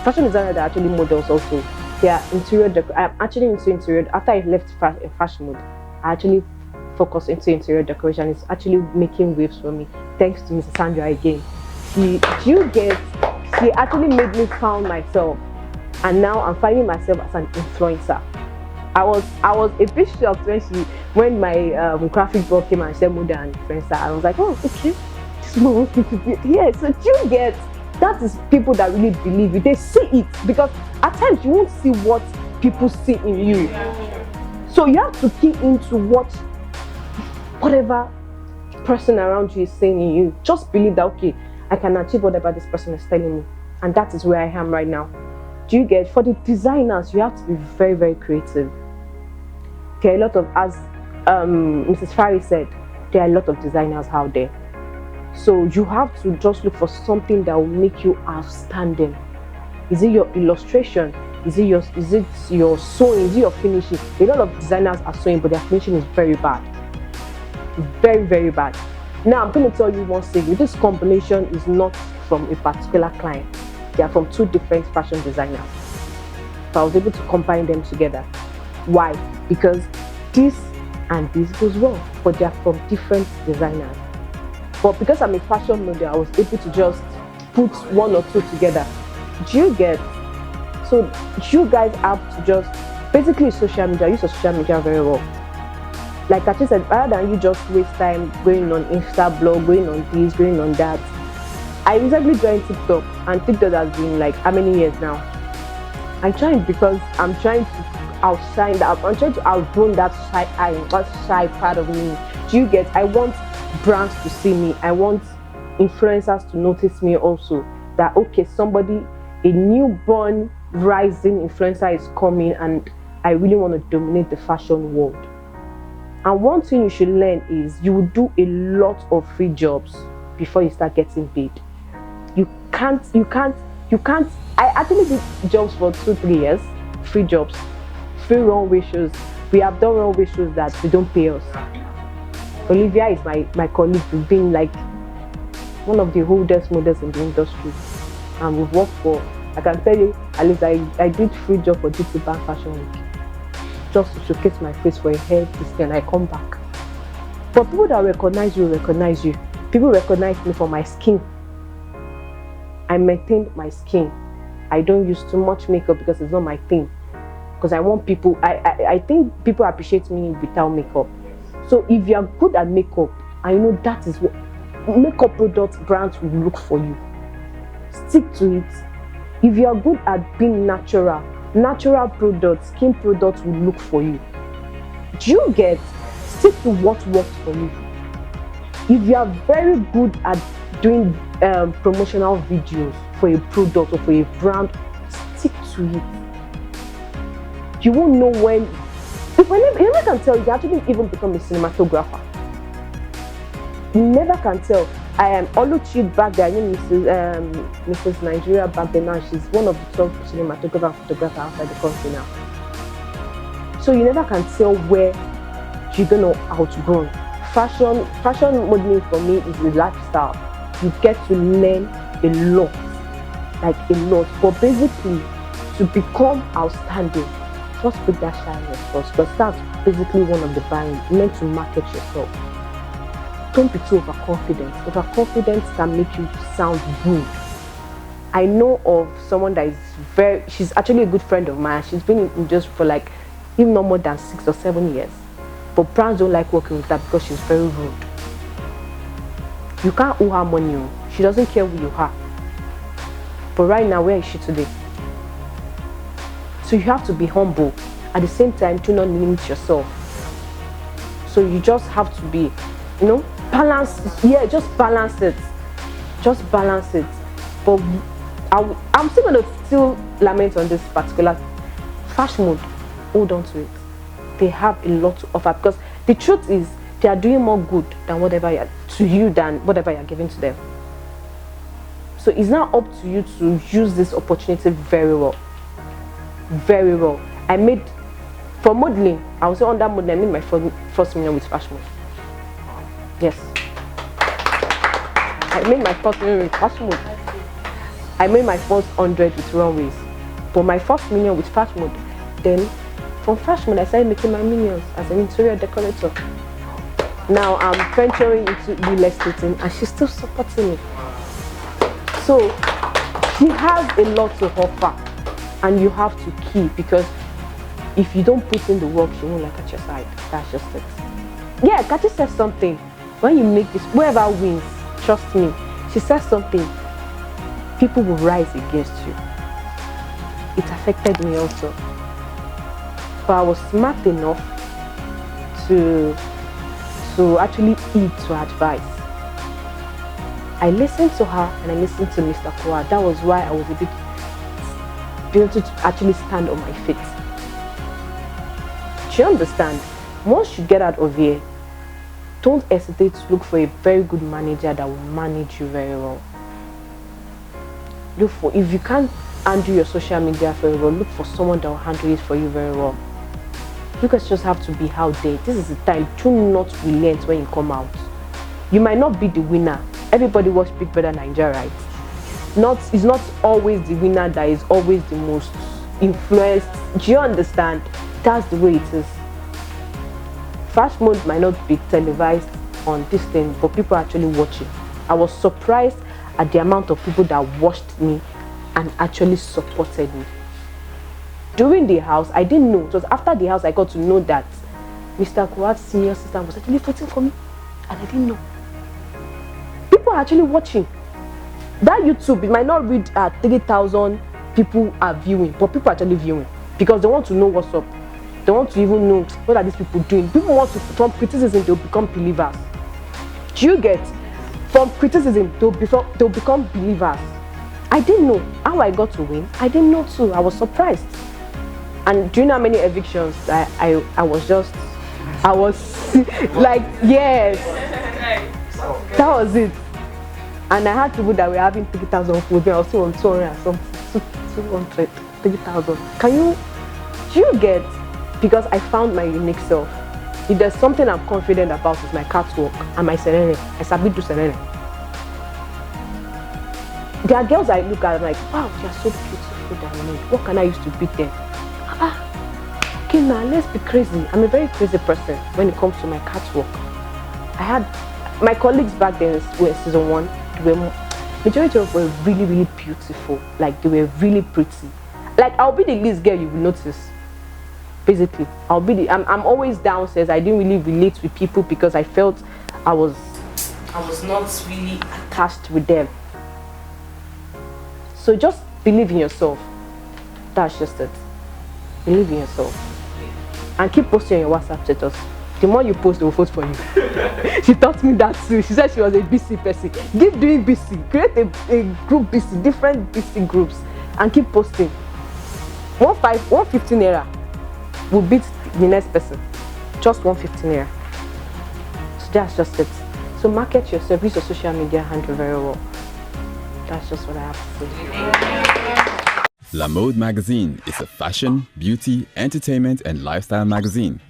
fashion designers are actually models also. They are interior. I'm actually into interior. After I left FashMode, I actually focused into interior decoration. It's actually making waves for me. Thanks to Mrs. Sandra again. She actually made me found myself, and now I'm finding myself as an influencer. I was a bit shocked when my graphic board came and said Mode and Friends. I was like, oh, okay, this one wants me to be here. So you get that is people that really believe it. They see it, because at times you won't see what people see in you. So you have to key into whatever person around you is saying in you. Just believe that, okay, I can achieve whatever this person is telling me, and that is where I am right now. Do you get? For the designers, you have to be very, very creative. There are a lot of, as Mrs. Farry said, there are a lot of designers out there. So you have to just look for something that will make you outstanding. Is it your illustration? Is it your sewing? Is it your finishing? A lot of designers are sewing, but their finishing is very bad. Very, very bad. Now I'm going to tell you one secret. This combination is not from a particular client. They are from two different fashion designers. So I was able to combine them together. Why? Because this and this goes well, but they are from different designers. But because I'm a fashion model, I was able to just put one or two together. Do you get? So you guys have to just, basically social media, use social media very well. Like I said, rather than you just waste time going on Insta blog, going on this, going on that. I recently joined TikTok, and TikTok has been like how many years now? I'm trying because I'm trying to outshine that. I'm trying to outrun that shy part of me. Do you get? I want brands to see me. I want influencers to notice me also. That okay, somebody, a newborn rising influencer is coming, and I really want to dominate the fashion world. And one thing you should learn is you will do a lot of free jobs before you start getting paid. You can't. I actually did jobs for 2-3 years, free jobs, free runway shows. We have done runway shows that they don't pay us. Olivia is my colleague. We've been like one of the oldest models in the industry, and we've worked for, I can tell you, at least I did free job for GT Bank Fashion Week, just to showcase my face for a hair this, and I come back. But people that recognize you. People recognize me for my skin. I maintained my skin. I don't use too much makeup because it's not my thing. Because I want people, I think people appreciate me without makeup. So if you are good at makeup, I know that is what makeup product brands will look for you. Stick to it. If you are good at being natural products, skin products will look for you. Do you get? Stick to what works for you. If you are very good at doing promotional videos for a product or for a brand, stick to it. You won't know when. You never can tell. You actually even become a cinematographer. You never can tell. I am Oluchi back there. I know Mrs. Nigeria back there now. She's one of the top cinematographer and photographer outside the country now. So you never can tell where you're gonna outgrow. Fashion modeling for me is a lifestyle. You get to learn a lot, like a lot. But basically, to become outstanding, first put that shyness first, because that's basically one of the barriers. Learn to market yourself. Don't be too overconfident. Overconfidence can make you sound good. I know of someone that is she's actually a good friend of mine. She's been in industry for like, even no more than 6 or 7 years. But brands don't like working with her because she's very rude. You can't owe her money. She doesn't care who you are. But right now, where is she today? So you have to be humble. At the same time, do not limit yourself. So you just have to be, balance. Yeah, just balance it. Just balance it. But I'm still going to lament on this particular FashMode. Hold on to it. They have a lot to offer, because the truth is they are doing more good than whatever you're giving to them. So it's now up to you to use this opportunity very well. Very well. For modeling, I was under modeling, I made my first million with FashMode. Yes. I made my first million with FashMode. I made my first 100 with runways. But my first million with FashMode, then from FashMode, I started making my millions as an interior decorator. Now I'm venturing into real estate, and she's still supporting me. So she has a lot to offer, and you have to keep, because if you don't put in the work, she won't like at your side. That's just it. Yeah, Kachi says something. When you make this, whoever wins, trust me, she says something, people will rise against you. It affected me also. But I was smart enough to actually heed to advice. I listened to her and I listened to Mr. Koa. That was why I was a bit able to actually stand on my feet. Do you understand? Once you get out of here, don't hesitate to look for a very good manager that will manage you very well. Look for, if you can't handle your social media very well, look for someone that will handle it for you very well. You guys just have to be out there. This is the time. Do not relent when you come out. You might not be the winner. Everybody watch Big Brother Nigeria, right? It's not always the winner that is always the most influenced. Do you understand? That's the way it is. FashMode might not be televised on this thing, but people are actually watching. I was surprised at the amount of people that watched me and actually supported me. During the house, I didn't know. It was after the house I got to know that Mr. Kuat's senior sister was actually voting for me, and I didn't know. People are actually watching. That YouTube, it might not read 30,000 people are viewing, but people are actually viewing because they want to know what's up. They want to even know what are these people doing. People want to, from criticism, they'll become believers. Do you get? From criticism, they'll become believers. I didn't know how I got to win. I didn't know too. I was surprised. And do you know how many evictions I was like, yes. That was it. And I had people that were having 3,000 food. I was still on 200 and something, 200, 3,000. Do you get? Because I found my unique self. If there's something I'm confident about, it's my catwalk and my serene. I submit to serene. There are girls I look at, I'm like, wow, they are so beautiful than me. What can I use to beat them? Okay, now let's be crazy. I'm a very crazy person when it comes to my catwalk. I had my colleagues back then were season 1. Majority of them were really, really beautiful. Like they were really pretty. Like I'll be the least girl you will notice. Basically, I'm always downstairs. I didn't really relate with people because I felt I was not really attached with them. So just believe in yourself. That's just it. Believe in yourself. And keep posting on your WhatsApp status. The more you post, they will vote for you. She taught me that too. She said she was a BC person. Keep doing BC. Create a group BC, different BC groups, and keep posting. 115 naira will beat the next person. Just 115 naira. So that's just it. So market yourself, use your social media handle very well. That's just what I have to say. La Mode magazine is a fashion, beauty, entertainment and lifestyle magazine.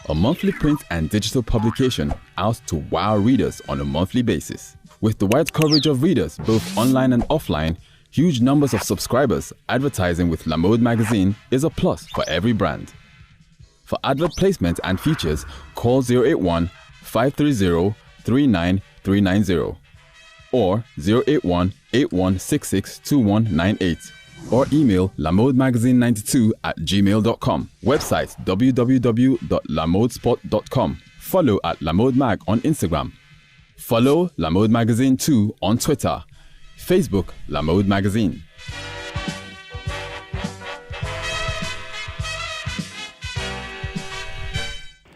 A monthly print and digital publication out to wow readers on a monthly basis. With the wide coverage of readers, both online and offline, huge numbers of subscribers, advertising with La Mode magazine is a plus for every brand. For advert placement and features, call 081 530 39390 or 081 8166 2198 or email lamodemagazine92@gmail.com. Website www.lamodesport.com. Follow at lamodemag on Instagram. Follow La Mode Magazine 2 on Twitter. Facebook La Mode Magazine.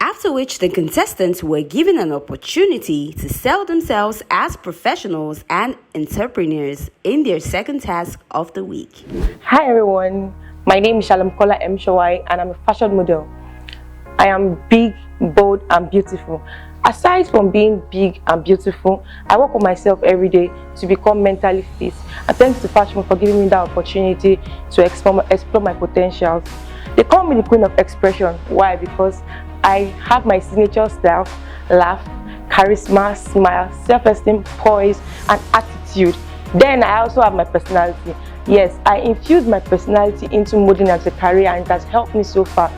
After which the contestants were given an opportunity to sell themselves as professionals and entrepreneurs in their second task of the week. Hi everyone, my name is Shalom Kola M. Shawai and I'm a fashion model. I am big, bold and beautiful. Aside from being big and beautiful, I work on myself every day to become mentally fit. And thanks to FashMode for giving me that opportunity to explore my potentials. They call me the queen of expression. Why? Because I have my signature style, laugh, charisma, smile, self-esteem, poise, and attitude. Then I also have my personality. Yes, I infused my personality into modeling as a career and it has helped me so far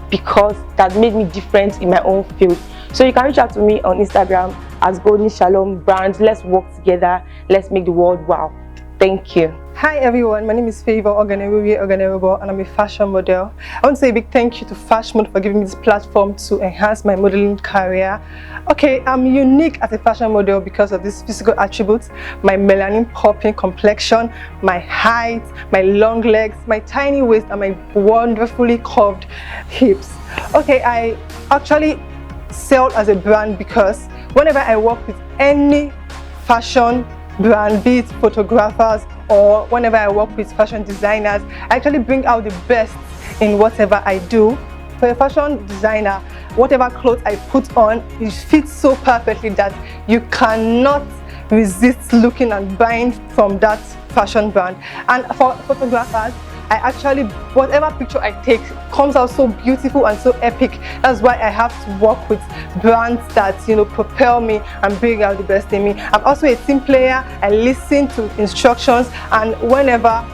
because that made me different in my own field. So you can reach out to me on Instagram as Golden Shalom Brand. Let's work together. Let's make the world wow. Thank you. Hi everyone, my name is Favor Oganerubo and I'm a fashion model. I want to say a big thank you to FashMode for giving me this platform to enhance my modeling career. Okay, I'm unique as a fashion model because of these physical attributes, my melanin popping complexion, my height, my long legs, my tiny waist and my wonderfully curved hips. Okay, I actually sell as a brand because whenever I work with any fashion brand, be it photographers or whenever I work with fashion designers, I actually bring out the best in whatever I do. For a fashion designer, whatever clothes I put on, it fits so perfectly that you cannot resist looking and buying from that fashion brand. And for photographers, I actually, whatever picture I take comes out so beautiful and so epic. That's why I have to work with brands that, propel me and bring out the best in me. I'm also a team player. I listen to instructions, and whenever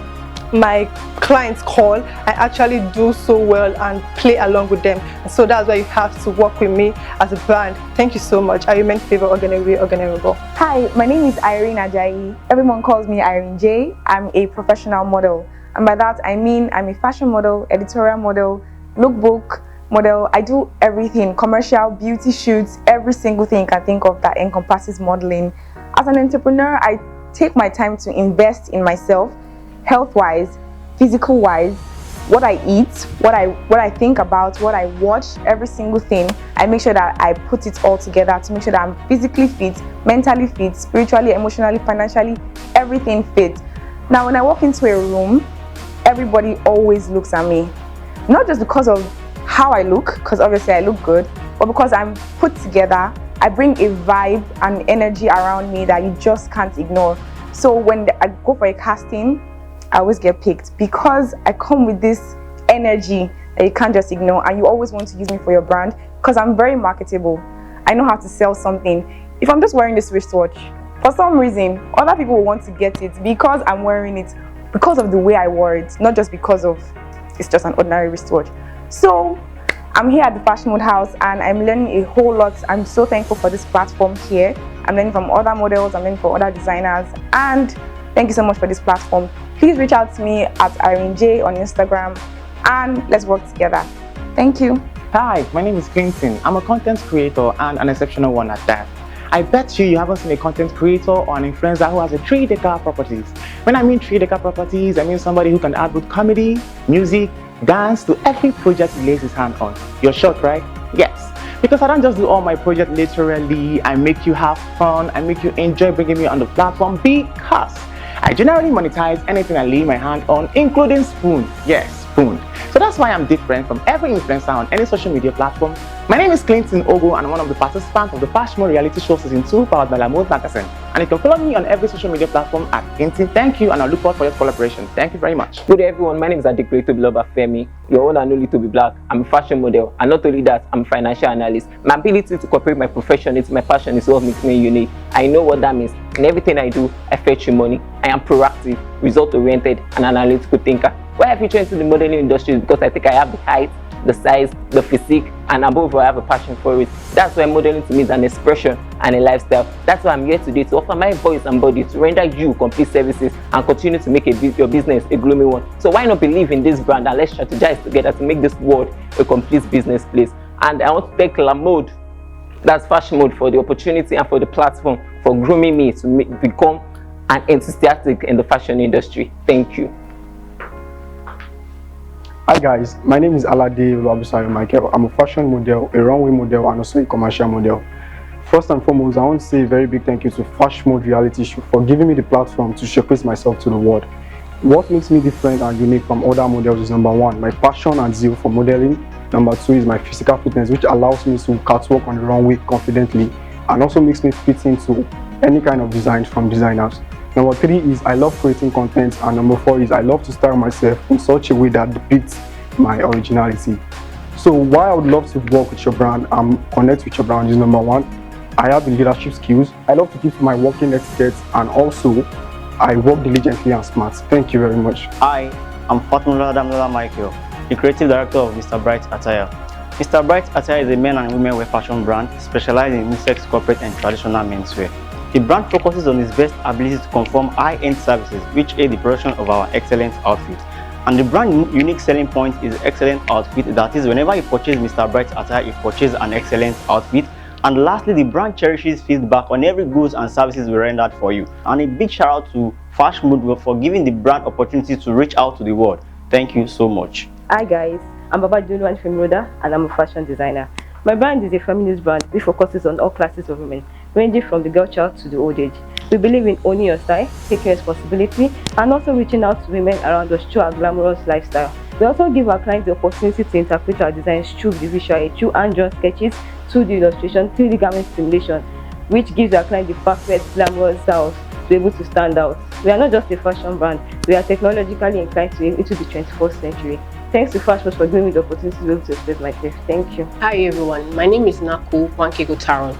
my clients call, I actually do so well and play along with them. And so that's why you have to work with me as a brand. Thank you so much. I remain Favor Oganerubo. Hi, my name is Irene Ajayi. Everyone calls me Irene J. I'm a professional model. And by that, I mean I'm a fashion model, editorial model, lookbook model. I do everything, commercial, beauty shoots, every single thing you can think of that encompasses modeling. As an entrepreneur, I take my time to invest in myself, health-wise, physical-wise, what I eat, what I think about, what I watch, every single thing. I make sure that I put it all together to make sure that I'm physically fit, mentally fit, spiritually, emotionally, financially, everything fit. Now, when I walk into a room, everybody always looks at me. Not just because of how I look, because obviously I look good, but because I'm put together. I bring a vibe and energy around me that you just can't ignore. So when I go for a casting, I always get picked because I come with this energy that you can't just ignore, and you always want to use me for your brand because I'm very marketable. I know how to sell something. If I'm just wearing this wristwatch, for some reason, other people will want to get it because I'm wearing it, because of the way I wore it, not just because of it's just an ordinary wristwatch. So I'm here at the FashMode house and I'm learning a whole lot. I'm so thankful for this platform here. I'm learning from other models, I'm learning from other designers, and thank you so much for this platform. Please reach out to me at Irene J on Instagram and let's work together. Thank you. Hi, my name is Clinton. I'm a content creator and an exceptional one at that. I bet you haven't seen a content creator or an influencer who has a 3-decade properties. When I mean 3-decade properties, I mean somebody who can add both comedy, music, dance to every project he lays his hand on. You're shocked, right? Yes. Because I don't just do all my projects literally, I make you have fun, I make you enjoy bringing me on the platform because I generally monetize anything I lay my hand on, including spoon. Yes, spoon. So that's why I'm different from every influencer on any social media platform. My name is Clinton Ogo and I'm one of the participants of the FashMode reality show season 2 powered by FashMode magazine. And you can follow me on every social media platform at Clinton. Thank you, and I look forward for your collaboration. Thank you very much. Good day everyone, my name is Adekunle Femi, your one and only to be black. I'm a fashion model, and not only that, I'm a financial analyst. My ability to cooperate my profession into my passion is what makes me unique. I know what that means. In everything I do, I fetch you money. I am proactive, result-oriented, and analytical thinker. Why I feature into the modeling industry is because I think I have the height, the size, the physique, and above all, I have a passion for it. That's why modeling to me is an expression and a lifestyle. That's why I'm here today, to offer my voice and body to render you complete services and continue to make your business a gloomy one. So why not believe in this brand and let's strategize together to make this world a complete business place. And I want to thank FashMode, that's FashMode, for the opportunity and for the platform for grooming me to become an enthusiastic in the fashion industry. Thank you. Hi guys, my name is Alade Oluwabusari Michael. I'm a fashion model, a runway model, and also a commercial model. First and foremost, I want to say a very big thank you to FashMode reality show for giving me the platform to showcase myself to the world. What makes me different and unique from other models is number 1, my passion and zeal for modeling. Number 2 is my physical fitness, which allows me to catwalk on the runway confidently and also makes me fit into any kind of designs from designers. Number 3 is I love creating content, and number 4 is I love to style myself in such a way that depicts my originality. So why I would love to work with your brand and connect with your brand is number 1, I have the leadership skills. I love to keep my working etiquette, and also I work diligently and smart. Thank you very much. Hi, I'm Fatmula Michael, the creative director of Mr. Bright Attire. Mr. Bright Attire is a men and women wear fashion brand specializing in unisex, corporate and traditional menswear. The brand focuses on its best ability to conform high-end services which aid the production of our excellent outfits. And the brand unique selling point is excellent outfit. That is, whenever you purchase Mr. Bright's attire, you purchase an excellent outfit. And lastly, the brand cherishes feedback on every goods and services we rendered for you. And a big shout out to FashMode for giving the brand opportunity to reach out to the world. Thank you so much. Hi guys, I'm Baba Dunwan Femroda and I'm a fashion designer. My brand is a feminist brand which focuses on all classes of women, ranging from the girl child to the old age. We believe in owning your style, taking responsibility, and also reaching out to women around us through our glamorous lifestyle. We also give our clients the opportunity to interpret our designs through the visual, through hand-drawn sketches, 2D illustration, 3D garment simulation, which gives our client the perfect glamorous styles to be able to stand out. We are not just a fashion brand, we are technologically inclined to into the 21st century. Thanks to FashMode for giving me the opportunity to be able to express myself. Thank you. Hi everyone, my name is Naku Wankego.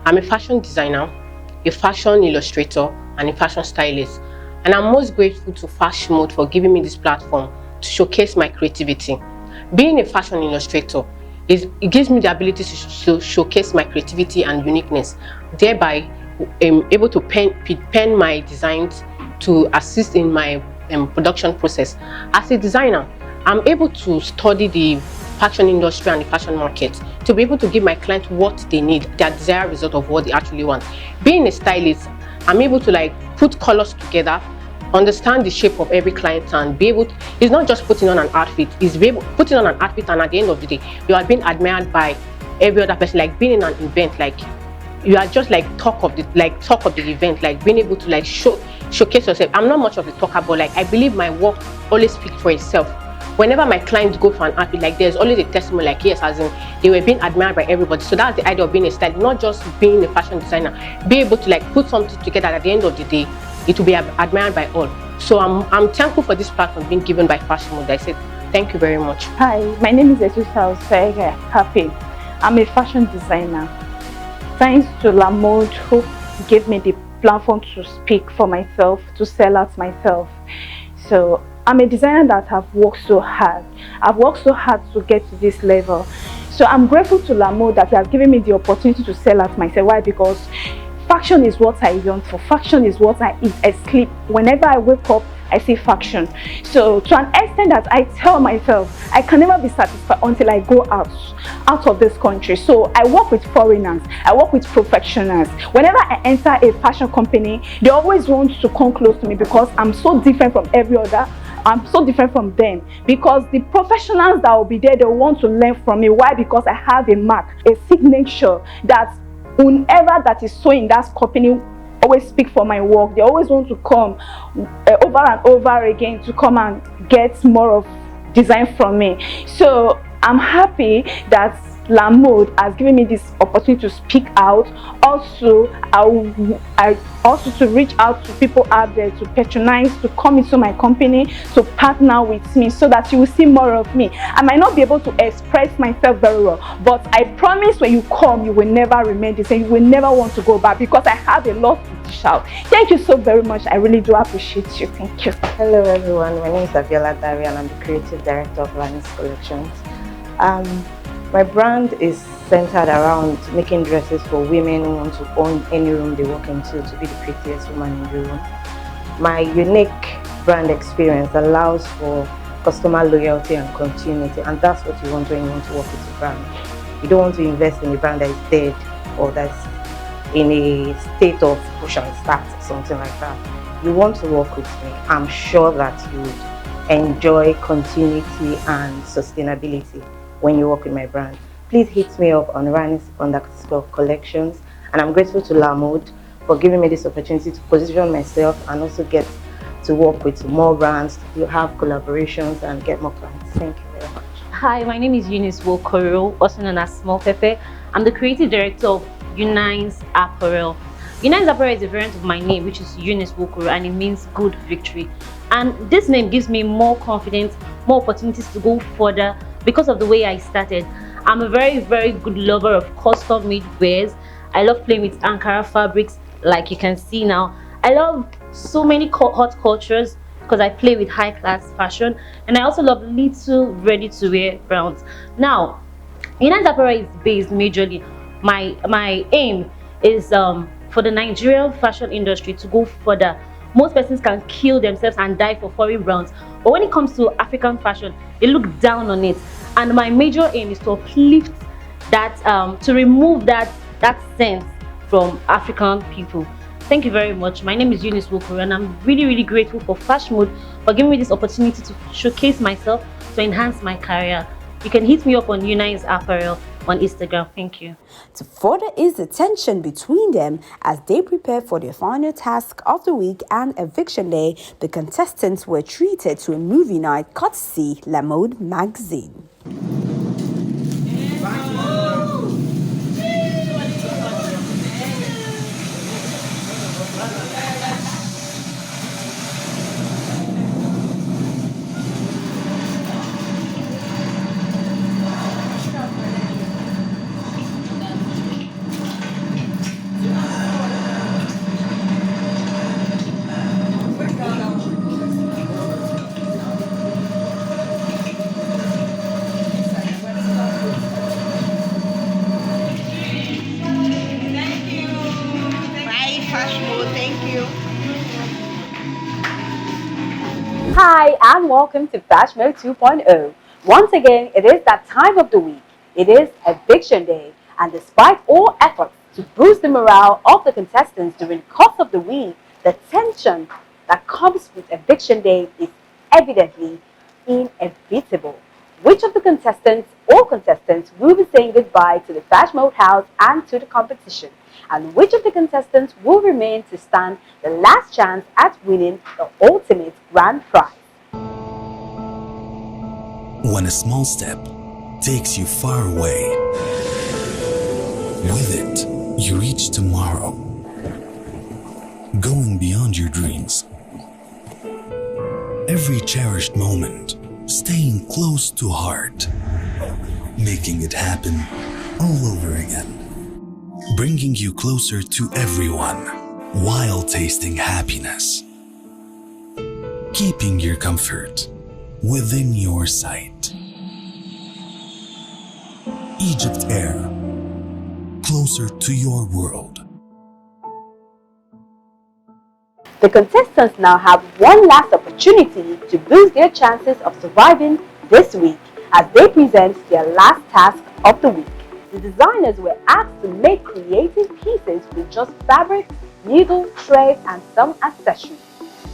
I'm a fashion designer, a fashion illustrator, and a fashion stylist. And I'm most grateful to FashMode for giving me this platform to showcase my creativity. Being a fashion illustrator, it gives me the ability to showcase my creativity and uniqueness, thereby I'm able to pen my designs to assist in my production process. As a designer, I'm able to study the fashion industry and the fashion market to be able to give my clients what they need, their desired result of what they actually want. Being a stylist, I'm able to put colors together, understand the shape of every client, and be able to, it's not just putting on an outfit, it's putting on an outfit, and at the end of the day, you are being admired by every other person, like being in an event, you are just talk of the event, being able to showcase yourself. I'm not much of a talker, but I believe my work always speaks for itself. Whenever my clients go for an outfit, there's always a testimony, yes, as in they were being admired by everybody. So that's the idea of being a stylist, not just being a fashion designer. Be able to put something together. At the end of the day, it will be admired by all. So I'm thankful for this platform being given by FashMode. I said thank you very much. Hi, my name is Etusa Osega Happy. I'm a fashion designer. Thanks to Lamode who gave me the platform to speak for myself, to sell out myself. So I'm a designer that have worked so hard. I've worked so hard to get to this level. So I'm grateful to Lamode that he has given me the opportunity to sell out myself. Why? Because fashion is what I yearn for. Fashion is what I eat, I sleep. Whenever I wake up, I see fashion. So to an extent that I tell myself, I can never be satisfied until I go out of this country. So I work with foreigners, I work with professionals. Whenever I enter a fashion company, they always want to come close to me because I'm so different from every other. I'm so different from them because the professionals that will be there, they want to learn from me. Why? Because I have a mark, a signature that whoever that is so in that company always speak for my work. They always want to come over and over again to come and get more of design from me. So I'm happy that Lamode has given me this opportunity to speak out. Also, I also to reach out to people out there to patronize, to come into my company, to partner with me so that you will see more of me. I might not be able to express myself very well, but I promise when you come, you will never remain the same. You will never want to go back because I have a lot to dish out. Thank you so very much. I really do appreciate you. Thank you. Hello everyone, my name is Aviola Dari and I'm the creative director of Lanis Collections. My brand is centered around making dresses for women who want to own any room they walk into to be the prettiest woman in the room. My unique brand experience allows for customer loyalty and continuity, and that's what you want when you want to work with a brand. You don't want to invest in a brand that is dead or that's in a state of push and start or something like that. You want to work with me. I'm sure that you would enjoy continuity and sustainability when you work with my brand. Please hit me up on Ranis_collections, and I'm grateful to Lamode for giving me this opportunity to position myself and also get to work with more brands, to have collaborations and get more clients. Thank you very much. Hi, my name is Eunice Wokoro, also known as Small Pepe. I'm the creative director of Unines Apparel. Unines Apparel is a variant of my name, which is Eunice Wokoro, and it means good victory. And this name gives me more confidence, more opportunities to go further because of the way I started. I'm a very, very good lover of custom-made wares. I love playing with Ankara fabrics, like you can see now. I love so many hot cultures because I play with high-class fashion, and I also love little ready-to-wear browns. Now, Unines Apparel is based majorly. My aim is for the Nigerian fashion industry to go further. Most persons can kill themselves and die for foreign brands, but when it comes to African fashion, they look down on it. And my major aim is to uplift that, to remove that sense from African people. Thank you very much. My name is Eunice Wokoro, and I'm really grateful for FashMode for giving me this opportunity to showcase myself, to enhance my career. You can hit me up on Unice Apparel on Instagram. Thank you. To further ease the tension between them as they prepare for their final task of the week and eviction day, the contestants were treated to a movie night courtesy FashMode magazine. Hi and welcome to FashMode 2.0. Once again, it is that time of the week. It is eviction day, and despite all efforts to boost the morale of the contestants during the course of the week, the tension that comes with eviction day is evidently inevitable. Which of the contestants or contestants will be saying goodbye to the FashMode house and to the competition? And which of the contestants will remain to stand the last chance at winning the ultimate grand prize? When a small step takes you far away, with it, you reach tomorrow, going beyond your dreams. Every cherished moment, staying close to heart, making it happen all over again. Bringing you closer to everyone while tasting happiness. Keeping your comfort within your sight. Egypt Air, closer to your world. The contestants now have one last opportunity to boost their chances of surviving this week as they present their last task of the week. The designers were asked to make creative pieces with just fabric, needle, thread, and some accessories.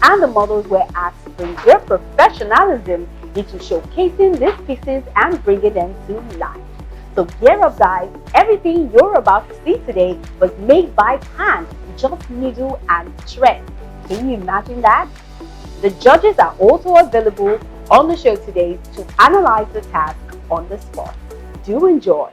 And the models were asked to bring their professionalism into showcasing these pieces and bringing them to life. So gear up guys, everything you're about to see today was made by hand with just needle and thread. Can you imagine that? The judges are also available on the show today to analyze the task on the spot. Do enjoy.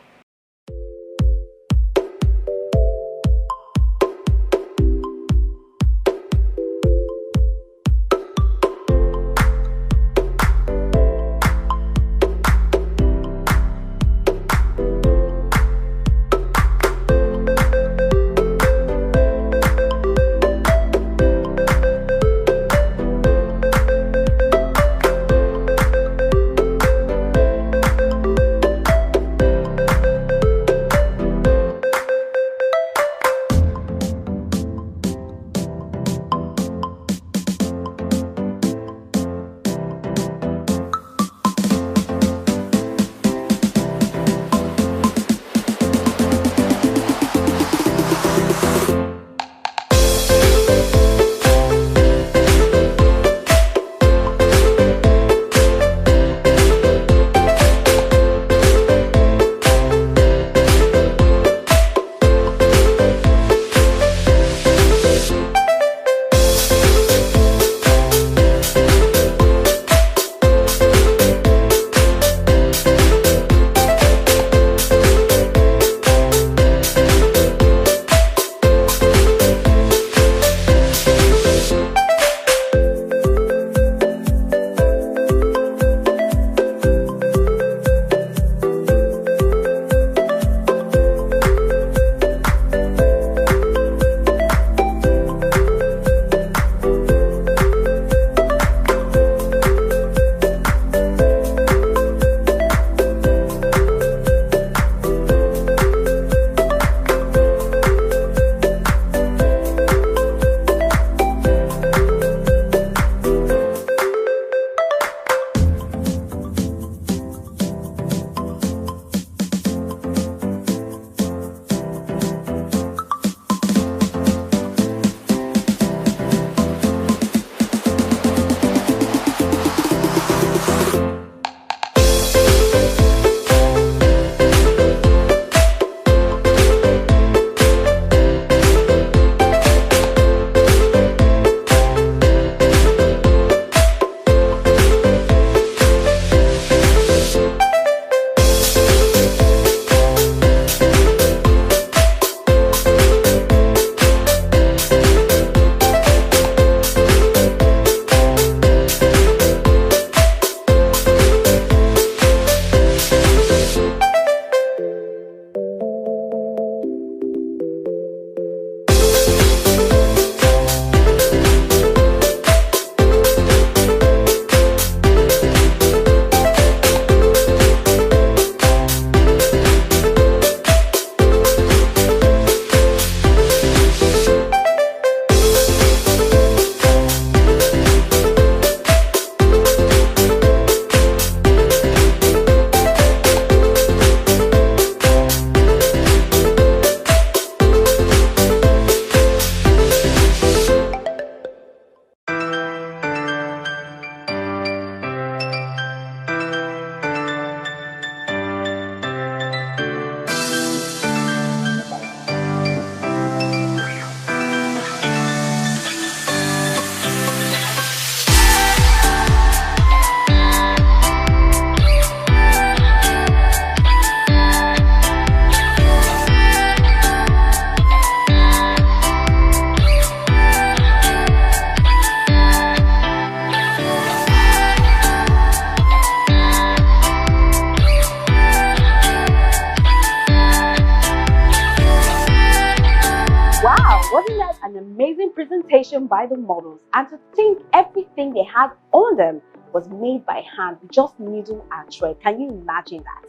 Wasn't that an amazing presentation by the models? And to think everything they had on them was made by hand with just needle and thread. Can you imagine that?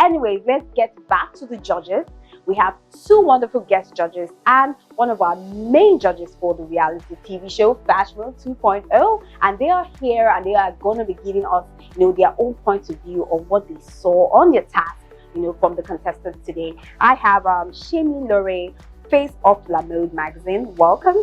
Anyways, let's get back to the judges. We have two wonderful guest judges and one of our main judges for the reality TV show FashMode 2.0, and they are here and they are going to be giving us, their own point of view of what they saw on their task, from the contestants today. I have Shemi Lore, face of FashMode magazine. Welcome.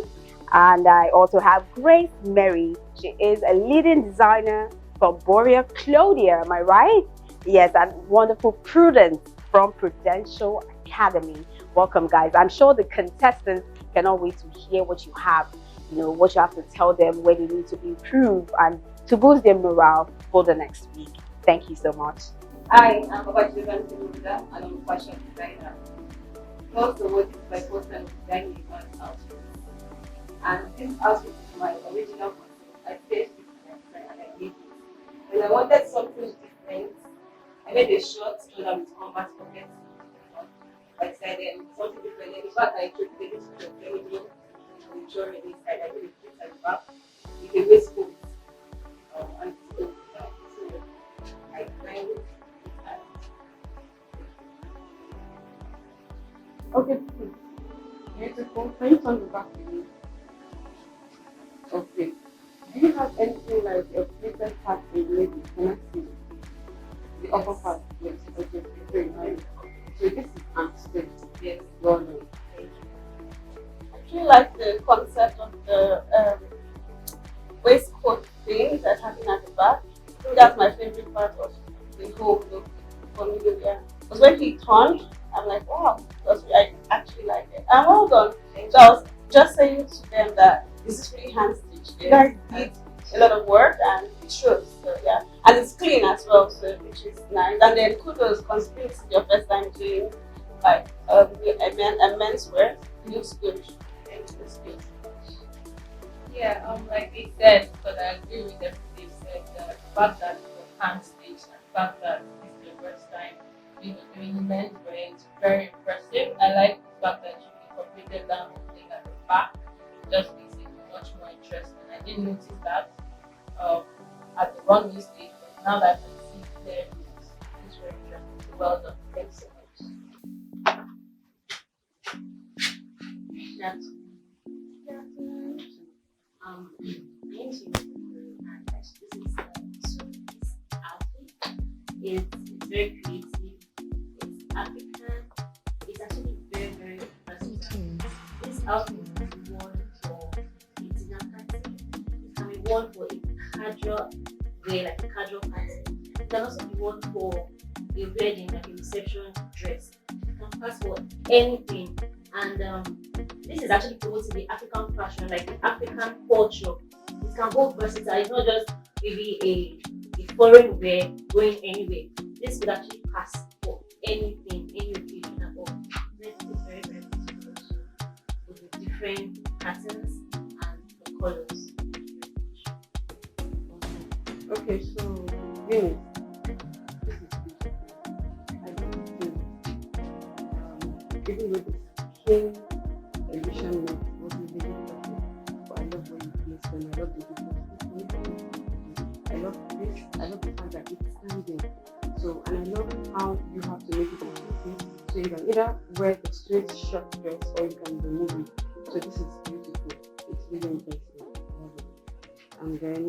And I also have Grace Mary. She is a leading designer from Borea Claudia. Am I right? Yes, and wonderful Prudence from Prudential Academy. Welcome, guys. I'm sure the contestants cannot wait to hear what you have, what you have to tell them, where they need to improve and to boost their morale for the next week. Thank you so much. Hi, I'm Babachizan Timuda and I'm a fashion designer. Most of what is my first time designing is an outfit. And this outfit is my original concept. I staged it with my friend and I made it. When I wanted something different, I made a short shoulder with combat pockets. I decided something different. And in fact, I chose the little feminine with drawing inside. I did a fit at the back with a waistcoat and so I designed it. Okay, beautiful. Can you turn the back to me? Okay. Do you have anything like a pleated part in lady? Can I see the upper part? Yes. Okay, very nice. So this is unstitched. Yes. Well done. Thank you. I actually like the concept of the waistcoat thing that's happening at the back. I think that's my favorite part of the whole look for me. Yeah. Because when he turned, I'm like, wow, I actually like it. And well done. So I was just saying to them that this is really hand stitched. You guys did a lot of work and it shows. So yeah. And it's clean as well, so which is nice. And then kudos, considering this is your first time doing like a menswear. It looks good. It looks good. Yeah, like they said, but I agree with everything they said. The fact that it was hand stitched and the fact that this is your first time doing menswear is very impressive. I like the fact that you incorporated down the thing at the back. It just makes it much more interesting. I didn't notice that at the runway stage, but now that I can see it there, it's very interesting. So well done. Thanks so much. That's my name is Yumi, and this is outfit. It's very creative. African is actually very, very versatile. This outfit is worn for a dinner party. It can be worn for a casual wear, like a casual party. It can also be worn for a wedding, like a reception dress. It can pass for anything. And this is actually promoting the African fashion, like the African culture. It can go versatile. It's not just maybe a foreign wear going anywhere. This could actually pass for anything, any occasion at all. This is very, very beautiful with the different patterns and the colors. Okay, so Eunice, this is beautiful. I love it. Even though the skin edition wasn't really perfect, but I love what you placed and I love the difference. I love this. I love the fact that it's standing. So, and I love how you have to make it easy. So you can either wear the straight short dress or you can remove it. So this is beautiful. It's really impressive. And then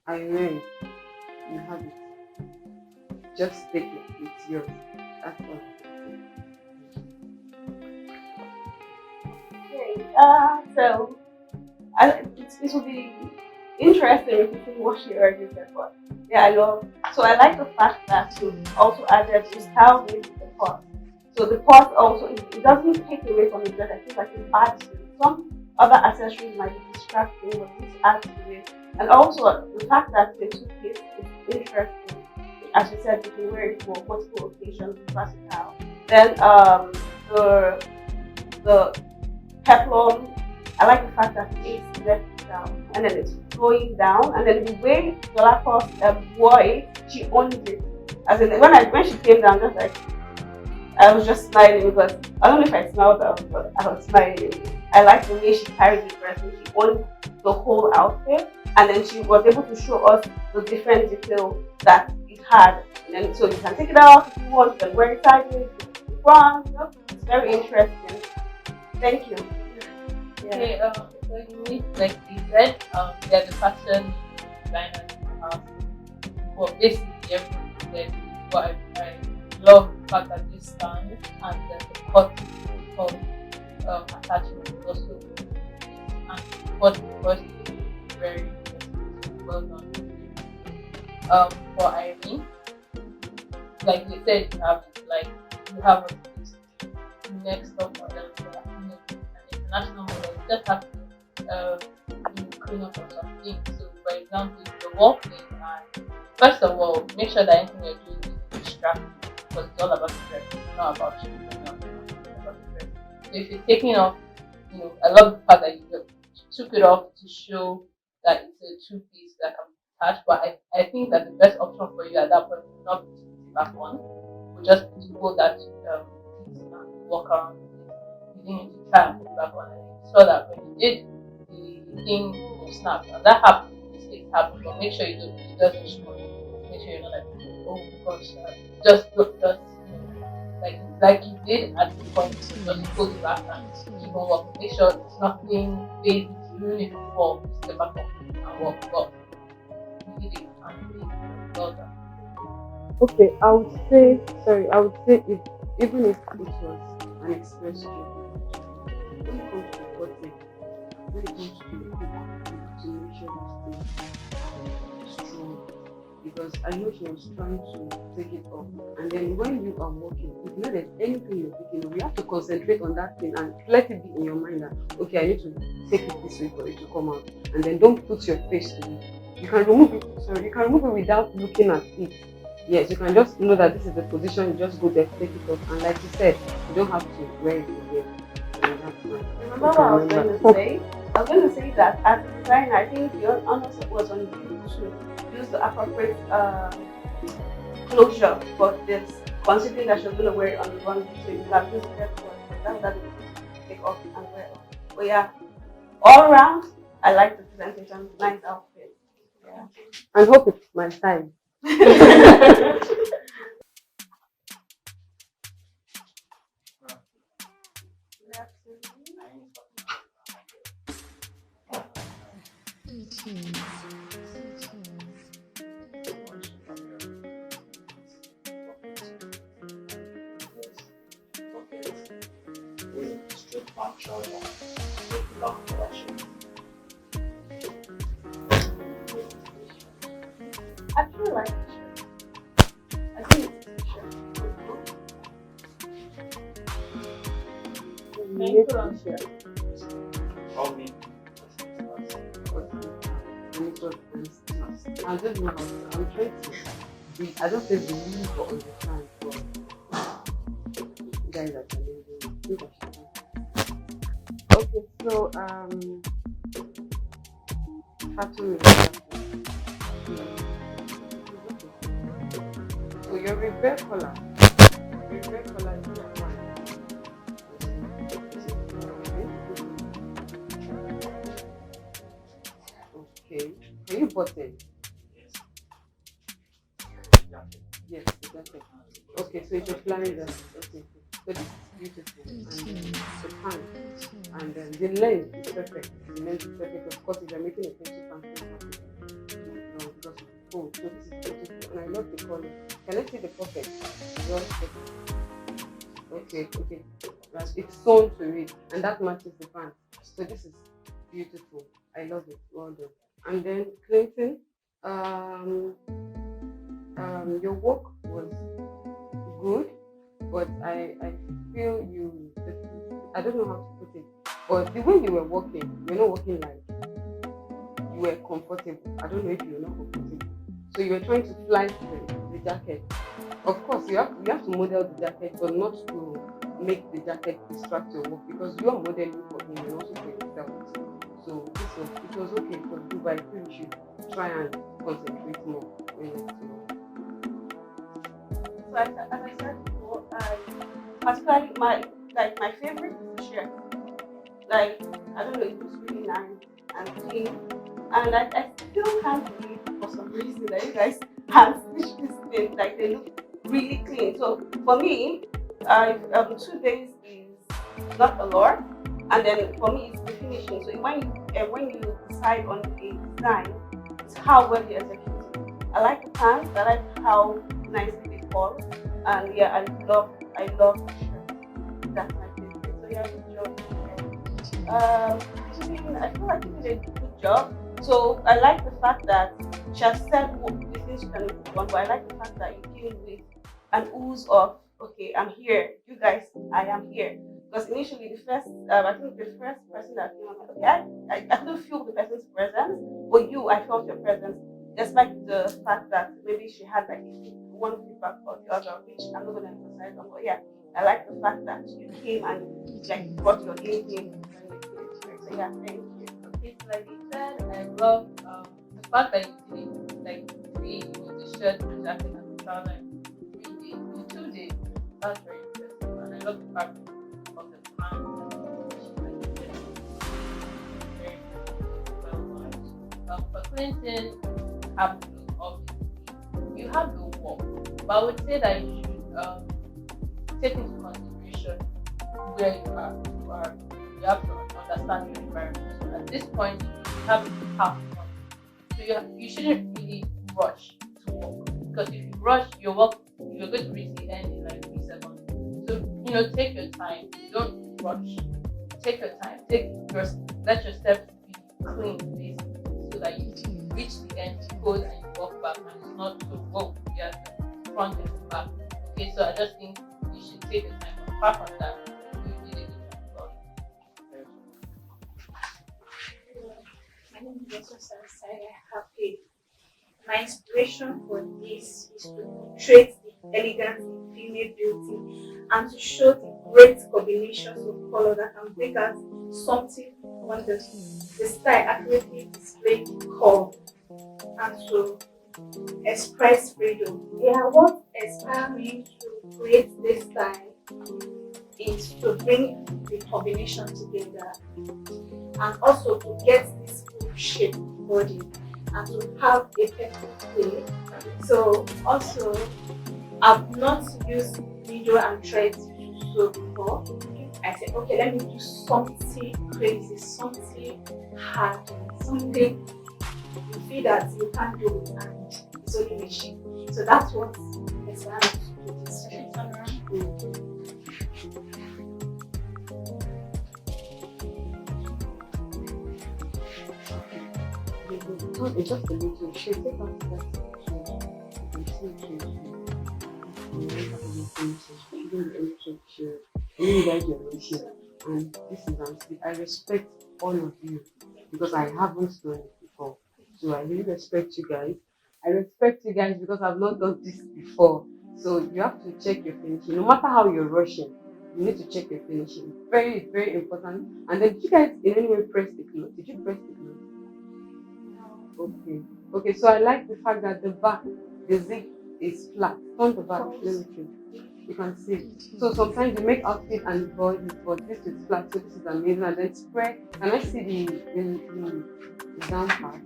Irene, you have it. Just take it. It's yours. That's all. Okay. So it will be interesting repeating what she already said, but yeah, I like the fact that you also added the style with the pot. So the pot also, it doesn't take away from the dress. I think it adds to it. Some other accessories might be distracting, but this adds to it. And also the fact that the toothpaste is interesting. As you said, you can wear it for multiple occasions, versatile. Then the peplum, I like the fact that it's left down and then it's flowing down, and then the way Dolakos wore it, she owned it. As in when she came down, just like I was just smiling because I don't know if I smiled out, but I was smiling. I liked the way she carried the dress and she owned the whole outfit, and then she was able to show us the different details that it had. And then, so you can take it off if you want, you can wear it sideways, front, you know, it's very interesting. Thank you. Okay, so you need, like you said, they're the fashion designers in the house. Well, basically everything you said, what I love the fact that this stand and then the cut of attachment is also and what the first is very interesting. Well done. For Irene, like you said, you have this next top model for an international model. You just have to clean up on some things. So, for example, if you're walking, and first of all, make sure that anything you're doing is distracting because it's all about the dress, it's not about you. It's about the dress. So, if you're taking off, I love the fact that you took it off to show that it's a two-piece that can be attached. But I think that the best option for you at that point is not to put it back on, but just to hold that piece and walk around with it. You didn't need to try and put it back on. And you saw that when you did, the thing will snap. And that happens, mistakes happen, but make sure you do it doesn't destroy it. Make sure you're not like, oh gosh, just like you did at the point, just hold it back and keep on walking. Make sure it's nothing big, even if you fall, you step back up and walk. But you did it and well done. Okay, I would say if even if it was an express job, when it comes to cutting, when it comes to to make sure that it's strong, because I know she was trying to take it off, and then when you are walking, if you know there's anything you're picking up, you have to concentrate on that thing and let it be in your mind that okay, I need to take it this way for it to come out, and then don't put your face to it. You can remove it. Sorry, you can remove it without looking at it. Yes, you can just know that this is the position, you just go there, take it off, and like you said, you don't have to wear it again. Remember what I was going to say? I was going to say that as a designer, I think the onus was on you to use the appropriate closure for this, considering that you're going to wear it on the runway, so you can use it that you take off and wear on. But yeah, all around, I like the presentation, nice outfit. Yeah. I hope it's my time. I feel like I think it's a shirt. I don't know how to, I'm trying to be, I don't say believe or understand, but you guys are challenging. Okay, so so your reverse color is one. Okay, can you button? Yes, exactly. Okay, so it's applying that. Okay, so this is beautiful, and the pants, and the length is perfect. The length is perfect. Of course, if you're making a pencil pants, no, because it's full. So this is beautiful, and I love the color. Can I see the pocket? Okay. Right. It's sewn to it, and that matches the pants. So this is beautiful. I love it. Well done. And then Clinton, your work was good, but I feel I don't know how to put it, but the way you were walking, you're not walking like you were comfortable. I don't know if you're not comfortable. So you were trying to fly the jacket. Of course, you have to model the jacket, but not to make the jacket distract your work, because you are modeling for him and also for yourself. So it was okay for you, but I feel you should try and concentrate more when it's So as I said before, particularly my favorite is the shirt. Like, I don't know, it looks really nice and clean. And I still can't believe for some reason that you guys have stitched this thing. Like, they look really clean. So for me, 2 days is not a lot. And then for me, it's the finishing. So when you decide on a design, it's how well you execute it. I like the pants. I like how nicely they fall. And yeah, I love the shirt. That's my favorite. So yeah, good job. I feel like you did a good job. So I like the fact that she has said what the things you can improve on, but I like the fact that you came with an ooze of, okay, I'm here. You guys, I am here. Because initially I think the first person that came, I'm like, okay, I couldn't feel the person's presence, but I felt your presence, despite the fact that maybe she had like one feedback or the other, which I'm not going to emphasize on, but yeah, I like the fact that you came and like brought your A game. So yeah, thank you. It's like you said, I love the fact that you did it like 3, the shirt, the jacket, and the trouser in 3 days, in 2 days. That's very impressive. And I love the fact of the pants and the shirt. Very well done. For Clinton, have to obviously, you have the work, but I would say that you should take into consideration where you have to understand your environment. So at this point, you have to have fun. So you shouldn't really rush to work, because if you rush your work, you're going to reach the end in like 3 seconds. So take your time. Don't rush. Take your time. Let your steps be clean, basically, so that you reach the end, you go and you walk back, and it's not so whoa, you have the front and the back. Okay, so I just think you should take your time. Apart from that, you did a good job. My name is also Sarasaya Happy. My inspiration for this is to portray the elegance in female beauty and to show the great combinations of color that can bring out something wonderful. The style accurately displays curve and to express freedom. Yeah, what inspired me to create this style is to bring the combination together and also to get this full shape body and to have a perfect play. So also, I've not used needle and thread to sew before. I said, okay, let me do something crazy, something hard, something you feel that you can't do it and it's only machine. So that's what inspired me to do this. It's just a little shape. Take out that and this is honestly, I respect all of you because I haven't done it before. So I really respect you guys. I respect you guys because I've not done this before. So you have to check your finishing. No matter how you're rushing, you need to check your finishing. Very, very important. And then did you guys in any way press the cloth? Did you press the cloth? Okay. Okay, so I like the fact that the back, the zip is flat. Turn the back, let me see. You can see. So sometimes you make outfit and body, but this is flat, so this is amazing. And then spread. Can I see the down part?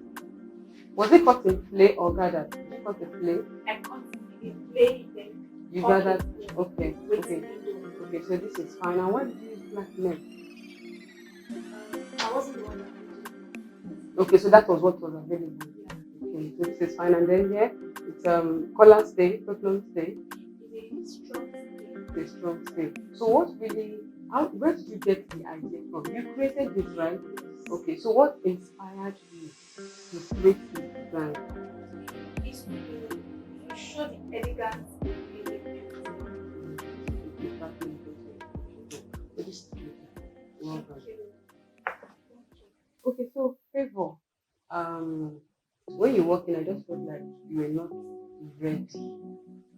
Was it cut in play or gathered? Did you cut in play? I cut in play. You gathered? Okay. Okay. Okay, so this is fine. And why did you use black net? I wasn't the one. Okay, so that was what was available. Okay, so this is fine. And then here it's collar stay, peplum stay. It's a strong stay. So where did you get the idea from? You created this, right? Okay, so what inspired you to create this design? It's to show the elegance in the beauty. Okay, so Favor, when you walk in, I just felt like you were not ready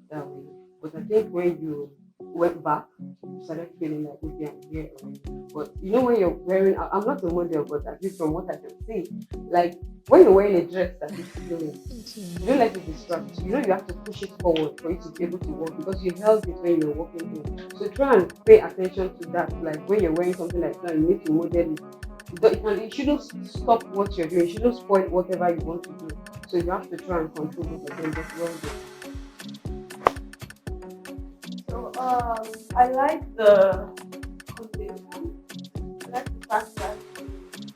that way. But I think when you went back, you started feeling like, okay, I'm here already. But when you're wearing, I'm not a model, but at least from what I can see, like when you're wearing a dress that is flowing, you don't let it distract you. You have to push it forward for you to be able to walk because you held it when you're walking in. So try and pay attention to that. Like when you're wearing something like that, you need to model it. It shouldn't stop what you're doing. It shouldn't spoil whatever you want to do. So you have to try and control both of them. But well done. So I like the combination. I like the fact that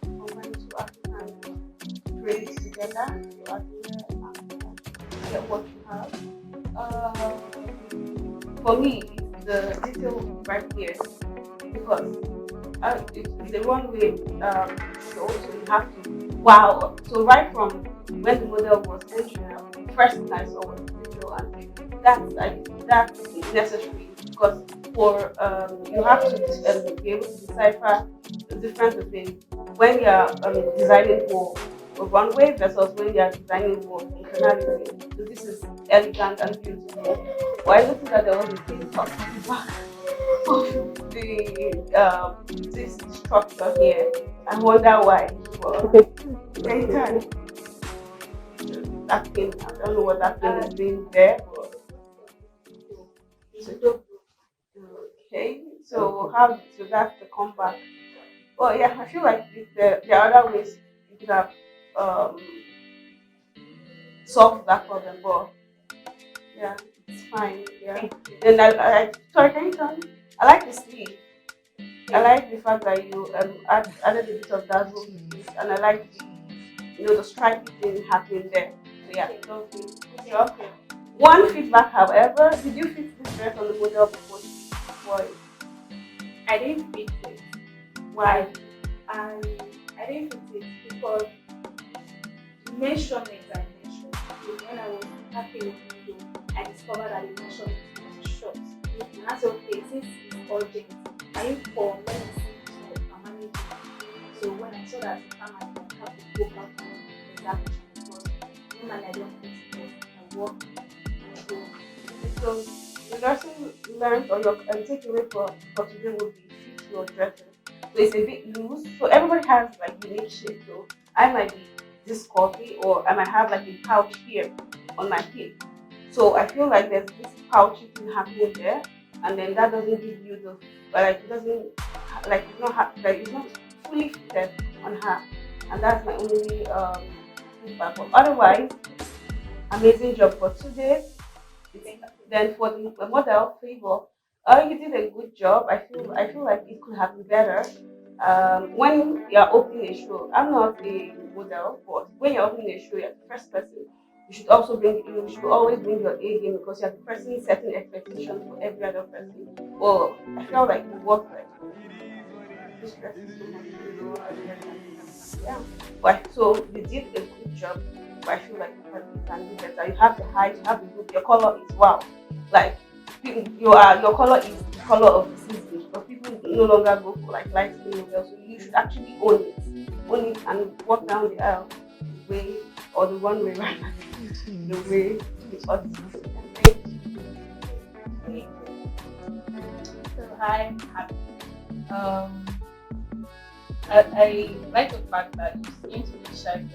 combine two African braids together so I can get what you have. For me, it's the detail right here because it's the wrong way. So also you have to wow. So right from when the model was entering, the first thing I saw was the detail, and that's necessary because for you have to be able to decipher the difference between when you're designing for a runway versus when you're designing for functionality. So this is elegant and beautiful. But I noticed that there was a thing top at the back of the this structure here. I wonder why. Well, that thing, I don't know what that thing is doing there. But okay, so that's the comeback. Well, yeah, I feel like there are other ways you could have solved that problem, but yeah, it's fine. Yeah. Then sorry, can you tell me? I like the sleeve. I like the fact that you added a bit of dazzle to this, and I like the stripy thing happening there. So yeah, okay. One feedback, however, did you fit this dress on the model before you wore it? I didn't fit it. Why? And I didn't fit it because the measurements I measured, when I was happy with the video, I discovered that the measurement was short. And I said, okay, since it's urgent, I need for let me see so I manage it. So when I saw that I have to go back to exactly because normally I don't fit it, I work. So the lesson learned or your takeaway for today would be fit your dressing. So it's a bit loose. So everybody has like unique shape. So I might be this curvy or I might have like a pouch here on my hip. So I feel like there's this pouchy thing happening there, and then that doesn't give you the it doesn't it's not fully fitted on her, and that's my only feedback. But otherwise, amazing job for today. Then for the model Favor, you did a good job. I feel like it could have been better. When you're opening a show, I'm not a model, but when you're opening a show, you're the first person. You should always bring your A game because you're the person setting expectations for every other person. Well, I felt like you worked like this dress is so much. Yeah. But so you did a good job. But I feel like you can do better. You have the height, you have the look, your color is wow. Like your color is the color of the season. But people no longer go for like light skin models. So you should actually own it and walk down the aisle the way or the runway rather the way you ought to. So I'm happy. I like the fact that you seem to be shy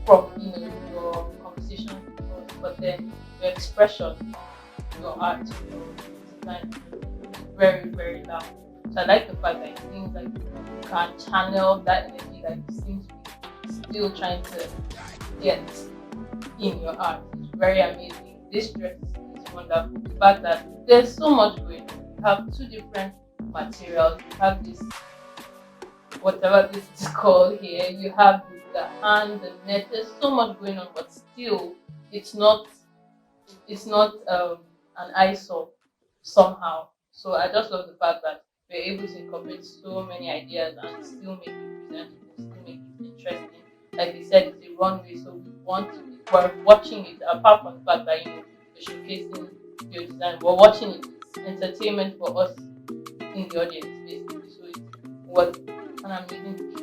from your conversation with us, but then your expression, your art, your design is very, very loud. So I like the fact that it seems like you can channel that energy that you seem to be still trying to get in your art. It's very amazing. This dress is wonderful. The fact that there's so much going on. You have two different materials. You have this, whatever this is called here. You have the hand, the neck. There's so much going on, but still, it's not an eyesore somehow. So I just love the fact that we're able to incorporate so many ideas and still make it presentable, still make it interesting. Like they said, it's a runway, so we're watching it. Apart from the fact that we're showcasing your design, we're watching it. It's entertainment for us in the audience, basically. So it was an amazing piece.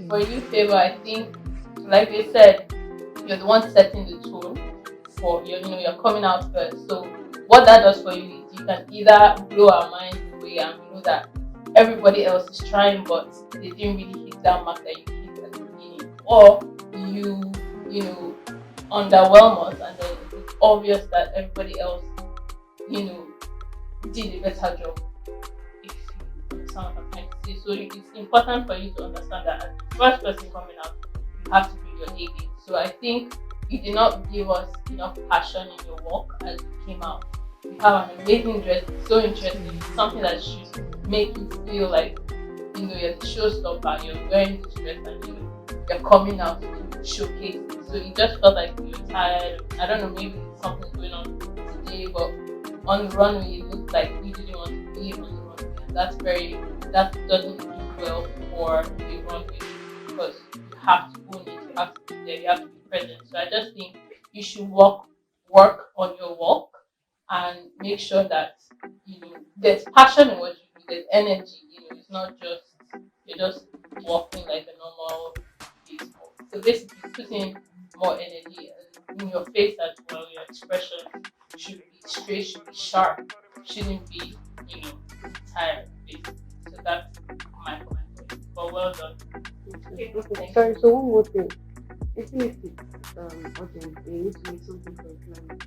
For you, Favor, I think, like they said, you're the one setting the tone for you're coming out first. So what that does for you is you can either blow our minds away and we know that everybody else is trying but they didn't really hit that mark that you hit at the beginning, or you underwhelm us and then it's obvious that everybody else did a better job. If you understand what I'm trying to say. So it's important for you to understand that as the first person coming out, you have to bring your A game. So I think you did not give us enough passion in your work as you came out. You have an amazing dress, it's so interesting. It's something that should make you feel like you're the showstopper, you're wearing this dress and you're coming out to showcase it. So it just felt like you were tired. I don't know, maybe something's going on today, but on the runway it looked like you didn't want to be on the runway. And that doesn't do well for the runway because you have to own it, you have to be there, you have to be present. So I just think you should work on your walk and make sure that there's passion in what you do, there's energy, it's not just you're just walking like a normal baseball. So basically put in more energy and in your face as well, your expression should be straight, should be sharp, shouldn't be, tired basically. So that's my comment. But well done. Okay. Sorry, so one more thing. Even if it's urgent, they need to make something for a client.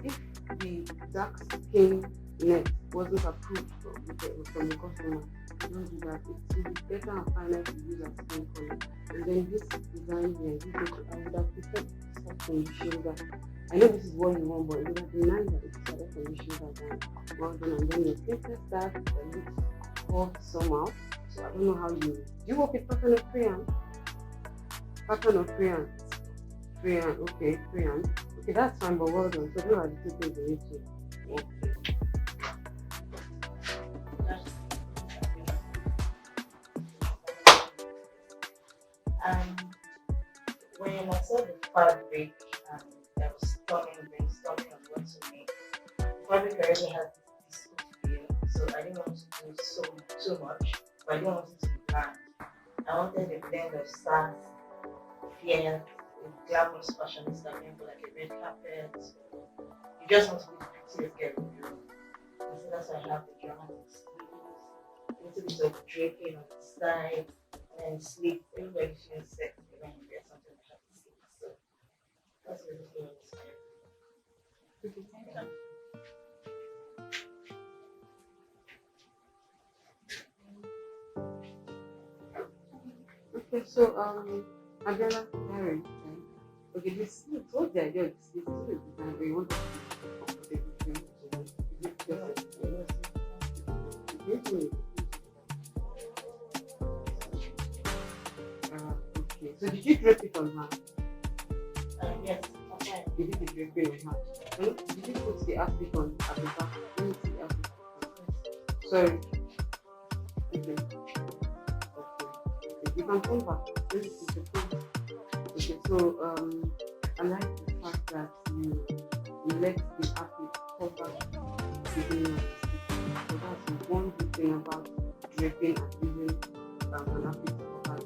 If the dark skin net wasn't approved from the customer, don't do that. It will be better and finer to use a skin color. And then this design here, I would have preferred stuff on the shoulder. I know this is what you want, but it would have been nice that it started from the shoulder down. Well done, and then your thickness that looks curved somehow. So I don't know how do you work with pattern of crayon? Pattern of crayon. Crayon, okay, crayon. Okay, that's fine, but well done. So those are the two things you need to work with. When I saw the fabric and I was brainstorming on what to make, the fabric already has this feel, so I didn't want to do so much, but I didn't want it to be bland. I wanted a blend of sass, fear, a glamorous fashionista going for like a red carpet. You just want to be the prettiest girl in the room. And so that's why I have the dramatic sleeves, a little bit of draping on the side, and sleep. Everybody feels sexy when you wear something like that. So that's really cool. Okay, so Adela, Mary, okay, this what's the idea of this? This is a design where you want to be comfortable okay, so did you drape it on her? Yes, okay. You did the draping on her. Did you put the outfit on at the back? Let me see the outfit. Sorry. Okay. You can come back. This is the point. Okay, so I like the fact that you let the athlete cover the beginning of the season. So that's one good thing about draping and using an athlete to cover it.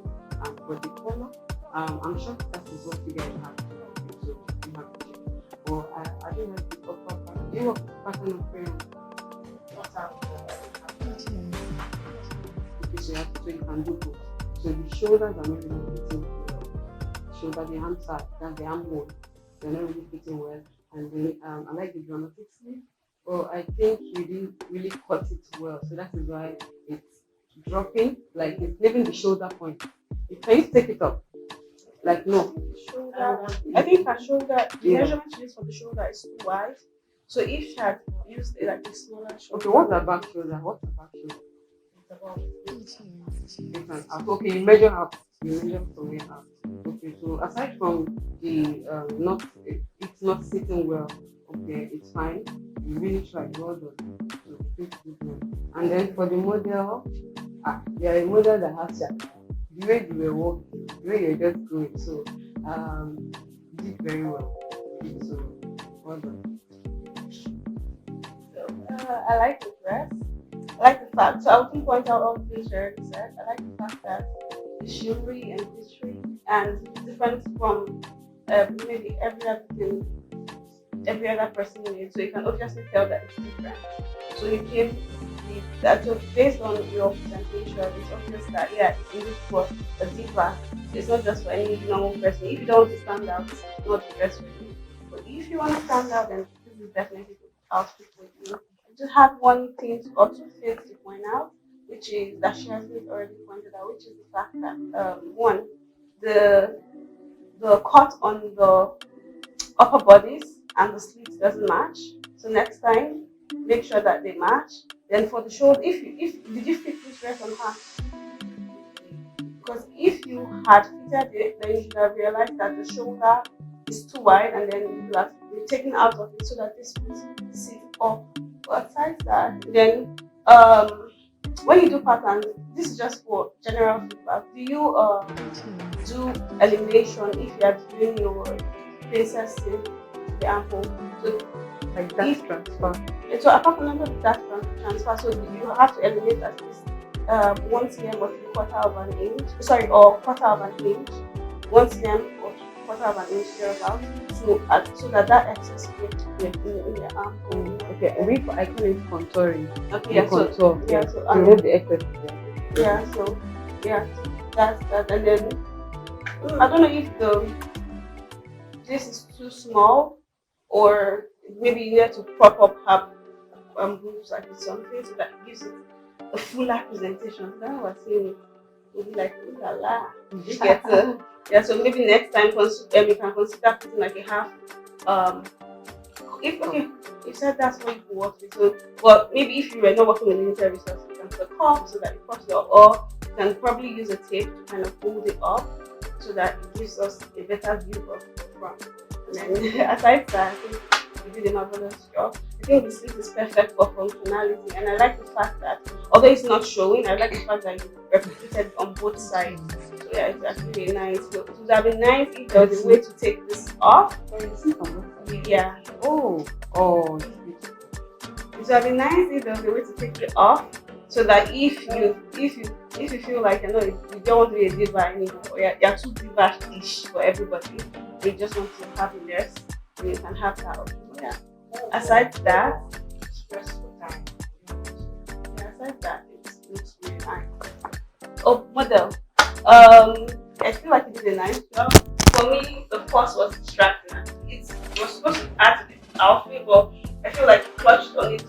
For the color, I'm sure that is what you guys have. So you have to check. Or I don't like the upper part. Do you work pattern of crayon? Okay, so you can do both. So the shoulders are not really fitting well. Shoulder, the arm side, that's the arm hole. They're not really fitting well. And then I like the dramatic sleeve. But I think you didn't really cut it well. So that is why it's dropping, like it's leaving the shoulder point. Can you take it up? Like no. Shoulder. I think her shoulder, the measurement she used for the shoulder is too wide. So if she had used like a smaller shoulder. Okay, what's her back shoulder? What's her back shoulder? Okay, you measure up. You measure from where up. Okay, so aside from the it's not sitting well. Okay, it's fine. You really tried. Well done. So it's good one. And then for the model, there are a model that has that. The way you were walking, the way you're just going. So you did very well. So well done. So I like the dress. I like the fact, so I wouldn't point out all the things you already said. I like the fact that it's shimmery and glittery and different from maybe every other person in it. So you can obviously tell that it's different. So you give so based on your presentation, it's obvious that it's English for a diva. It's not just for any normal person. If you don't want to stand out, it's not the best for you. But if you want to stand out, then this is definitely outfit for you. I do have one thing or two things to point out, which is that she has already pointed out, which is the fact that one, the cut on the upper bodies and the sleeves doesn't match. So next time, make sure that they match. Then for the shoulder, if did you fit this dress on her? Because if you had fitted it, then you should have realized that the shoulder is too wide, and then you could have taken out of it so that this would sit up. But aside that, then when you do patterns, this is just for general feedback. Do you do elimination if you are doing your princess silk, the ample? So like that transfer. So apart from that transfer, so you have to eliminate at least 1 cm or 3/4 of an inch. Sorry, or 1/4 of an inch. 1 cm or 1/4 of an inch thereabout. So that excess weight in the arm. Okay, I call it contouring. Okay, yeah, contour. So remove the excess. That's that, and then I don't know if this is too small, or maybe you need to prop up her boobs like something so that it gives it a fuller presentation. Then I was saying it will be like, ooh la la. You get yeah. So maybe next time you can consider putting like a half. If you said that's what you work with, so well maybe if you were not working with limited resources, you can put a cup so that it pops up, or you can probably use a tape to kind of hold it up so that it gives us a better view of the front. And then aside that, I think you did a marvelous job. I think this is perfect for functionality, and I like the fact that although it's not showing, I like the fact that you replicated on both sides. So yeah, it's actually nice. So it would have been nice if there was a way to take this off. Yeah. Oh. It would have been nice if there was a way to take it off, so that if you feel like you don't want to be a diva anymore, or you're too diva-ish for everybody, you just want to have a dress, and you can have that option. Yeah. Aside that, stressful time. Yeah, aside that, it looks really nice. Oh, model. I feel like you did a nice job. For me, the pose was distracting. It was supposed to add to the outfit, but I feel like you clutched on it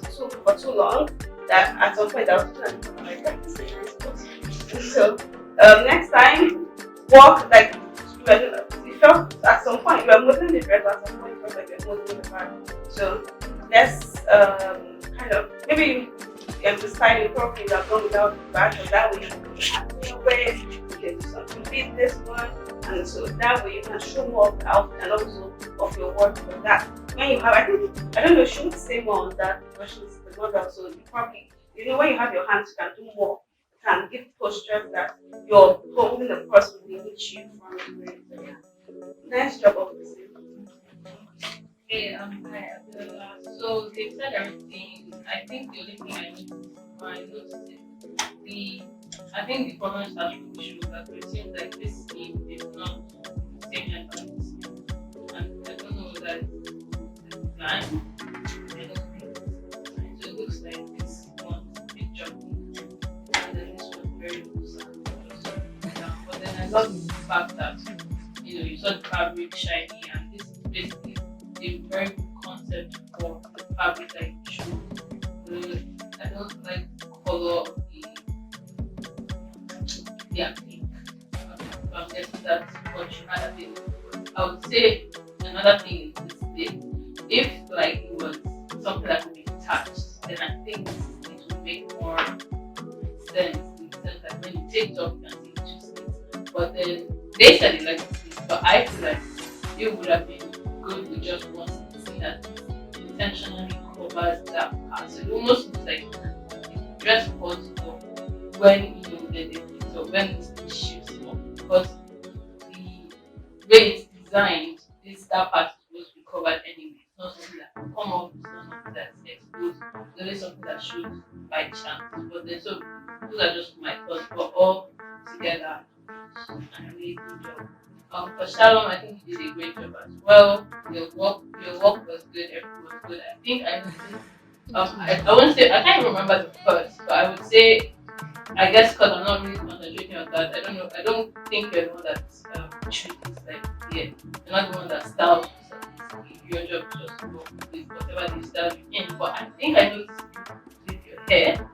for too long that at some point I was looking at it so next time, walk like you felt at some point you were modeling the dress, but at some point you felt like you were modeling the bag. So let's kind of maybe the styling properly would have gone without the bag, so that way you can wear, you can do something with this one, and so that way you can show more of the outfit and also of your work for that. When you have, I don't know, she would say more on that because she's the model, so you probably, when you have your hands, you can do more. You can give postures that you're holding the purse will limit you from doing. So yeah, nice job of this. Hey, hi, Abdullah. So they've said everything. I think the only thing I noticed is I think the problem starts with the shoulder. It seems like this scheme is not the same length as this scheme. And I don't know that the design, I don't think it's designed. So it looks like this one is a bit jumpy, and then this one very loose and just down. But then I love the fact that you saw the fabric shiny, and this is basically a very good concept for the fabric that you choose. I don't like the color of the acrylic. I'm guessing that's what you had available. I would say another thing is this. If like it was something that could be attached, then I think it would make more sense in the sense that when you take it off, you can see two slits. But then they said it like this, but I feel like it would have been good with just one slit that intentionally covers that part. So it almost looks like a dress code for when you did it. So when it shifts up, because the way it's designed, that part is supposed to be covered anyway. It's not something that can come off, it's not something that's exposed, it's only something that shows by chance. But then so those are just my thoughts, but all together an amazing job. For Shalom, I think you did a great job as well. Your work was good, everything was good. I think I noticed I wouldn't say I can't remember the first, but I would say I guess because I'm not really concentrating on that, I don't think you're the one that chooses like you're not the one that styles. your job is just to go with whatever they style you in. But I think I noticed with your hair,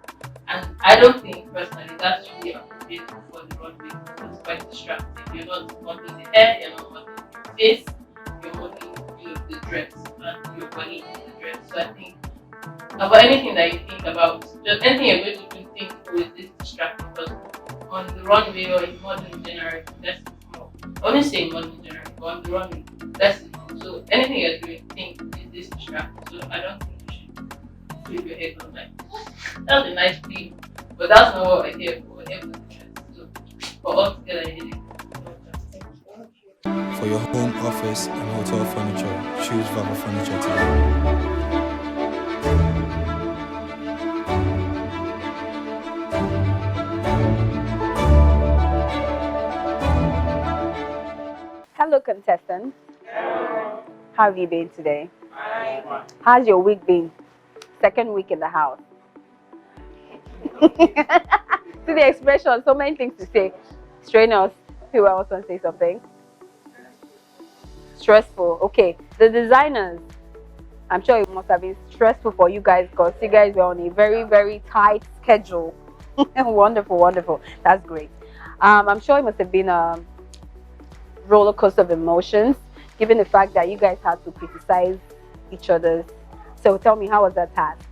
and I don't think personally that's really appropriate for the runway. It's quite distracting. You're not modeling the hair, you're not modeling the face, you're modeling the dress and your body in the dress. So I think about anything that you think about, just anything you're going to do, think, oh, is this distracting? Because on the runway or in modeling generally, less is more. I wouldn't say in modeling generally, but on the runway, less is more. So anything you're doing, think, is this distracting? So I don't think you should flip your head on that. That's a nice thing, but that's not what we're here for. We're here for the dress. So for all together, I did it. For your home, office, and hotel furniture, choose Vava Furniture today. Hello, contestants. How have you been today? How's your week been? Second week in the house. See the expression, so many things to say. Strainers, who else want to say something? Stressful. Okay, the designers, I'm sure it must have been stressful for you guys because you guys were on a very, very tight schedule. Wonderful, wonderful. That's great. I'm sure it must have been a roller coaster of emotions, given the fact that you guys had to criticize each other's. So tell me, how was that task?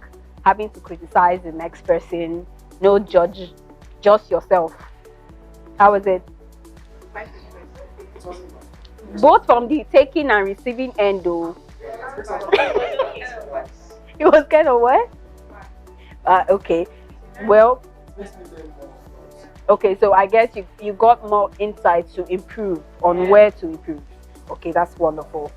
Having to criticize the next person, no judge, just yourself. How was it? Both from the taking and receiving end, though. It was kind of what? Okay. Well, okay, so I guess you got more insight to improve on where to improve. Okay, that's wonderful.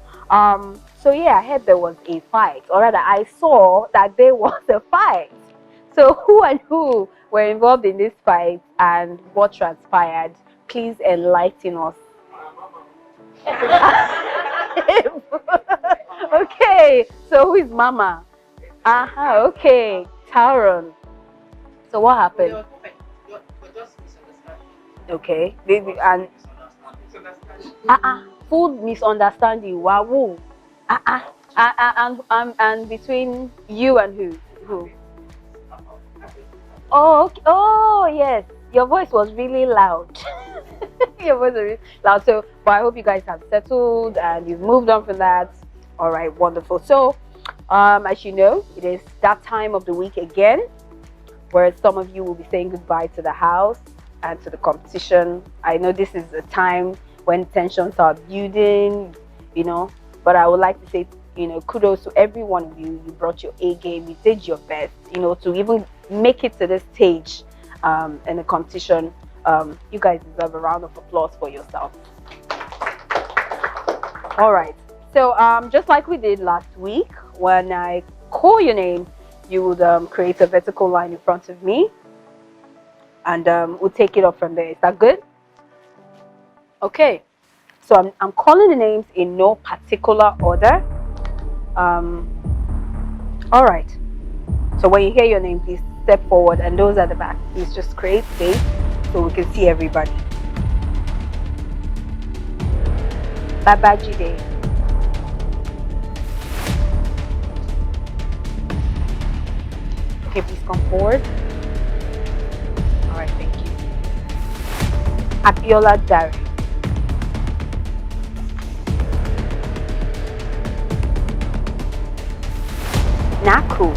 So yeah, I heard there was a fight, or rather I saw that there was a fight. So who and who were involved in this fight and what transpired? Please enlighten us. Okay, so who is Mama? Okay, Taron. So what happened? Okay, baby, and full misunderstanding. Wow. And between you and who? Oh, okay. Oh yes, your voice was really loud. Your voice was really loud. So, but I hope you guys have settled and you've moved on from that. All right, wonderful. So, as you know, it is that time of the week again, where some of you will be saying goodbye to the house and to the competition. I know this is a time when tensions are building, you know, but I would like to say, you know, kudos to every one of you. You brought your A game, you did your best, you know, to even make it to this stage in the competition. You guys deserve a round of applause for yourself. All right, so just like we did last week, when I call your name, you would create a vertical line in front of me, and we'll take it up from there. Is that good? Okay, so I'm calling the names in no particular order. All right, so when you hear your name, please step forward, and those at the back, please just create space so we can see everybody. Babajide. Okay, please come forward. All right, thank you. Abiola Dari. Naku.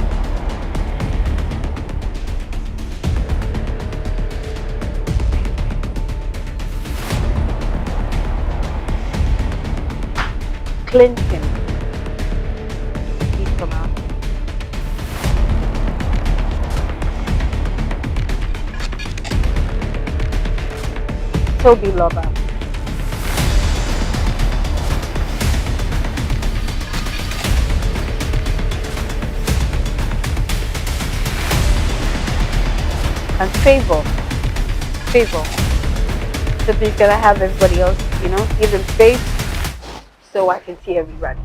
Clinton. Please come out. Toby Lover. And Favor. So please can I have everybody else, you know, give them space so I can see everybody.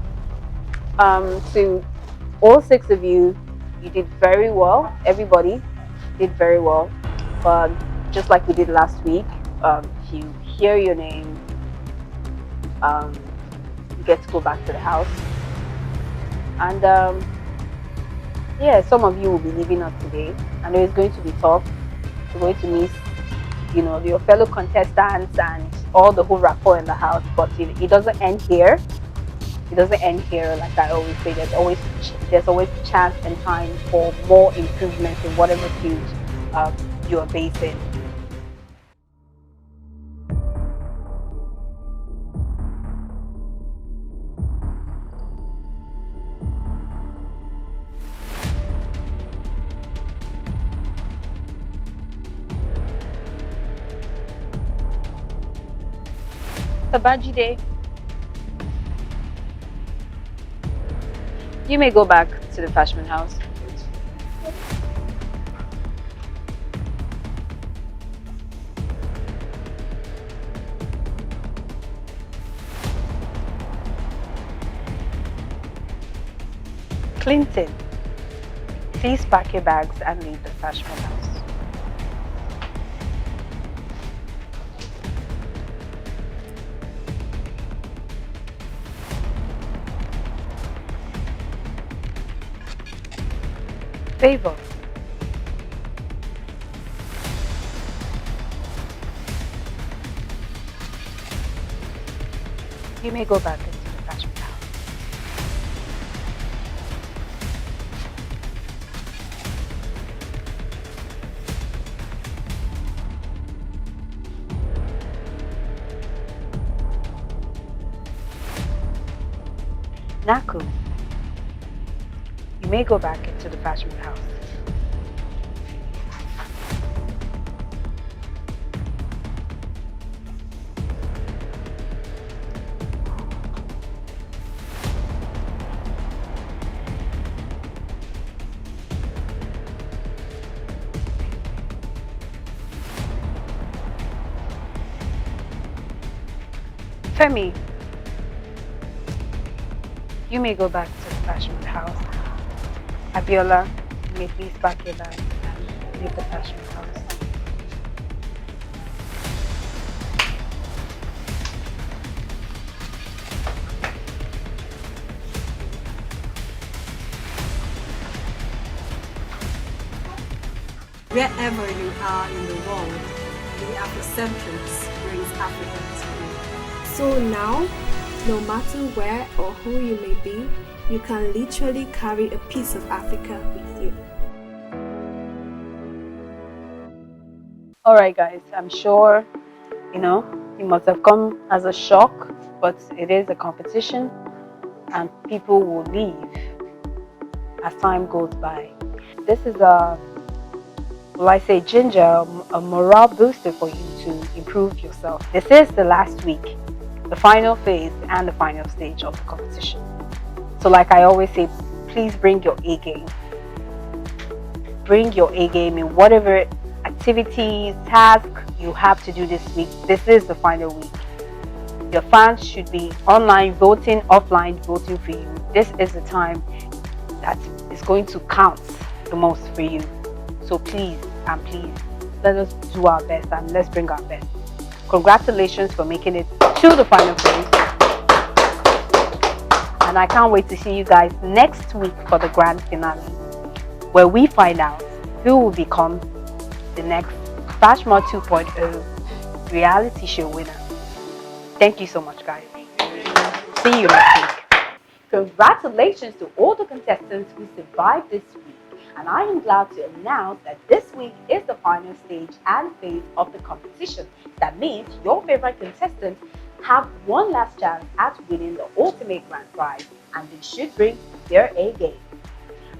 To all 6 of you, you did very well. Everybody did very well. But just like we did last week, if you hear your name, you get to go back to the house. And yeah, some of you will be leaving us today. I know it's going to be tough. You're going to miss, you know, your fellow contestants and all the whole rapport in the house. But it doesn't end here. It doesn't end here. Like I always say, there's always chance and time for more improvements in whatever field you are based in. Tabajide, you may go back to the FashMode house. Clinton, please pack your bags and leave the FashMode house. Favor, you may go back into the FashMode house. Naku, you may go back into the FashMode house. Femi, you may go back to the FashMode house. Abiola, you may please pack your bag and leave the FashMode house. Wherever you are in the world, the Afrocentrics brings Africa to you. So now, no matter where or who you may be, you can literally carry a piece of Africa with you. Alright guys, I'm sure, you know, it must have come as a shock, but it is a competition and people will leave as time goes by. This is a, well, I say ginger, a morale booster for you to improve yourself. This is the last week, the final phase and the final stage of the competition. So like I always say, please bring your A game. Bring your A game in whatever activities, tasks you have to do this week. This is the final week. Your fans should be online voting, offline voting for you. This is the time that is going to count the most for you. So please and please, let us do our best and let's bring our best. Congratulations for making it to the final phase. And I can't wait to see you guys next week for the grand finale, where we find out who will become the next FashMode 2.0 reality show winner. Thank you so much, guys. See you next week. Congratulations to all the contestants who survived this week. And I am glad to announce that this week is the final stage and phase of the competition. That means your favorite contestants have one last chance at winning the ultimate grand prize, and they should bring their A game.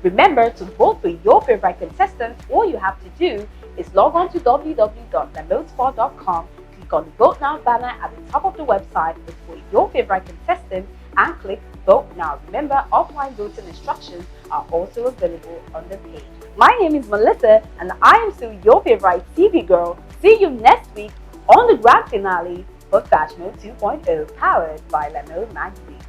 Remember to vote for your favorite contestants. All you have to do is log on to www.lamodesport.com, click on the Vote Now banner at the top of the website, look for your favorite contestant and click Vote Now. Remember, offline voting instructions are also available on the page. My name is Melissa and I am still your favorite TV girl. See you next week on the grand finale for FashMode 2.0 powered by FashMode magazine.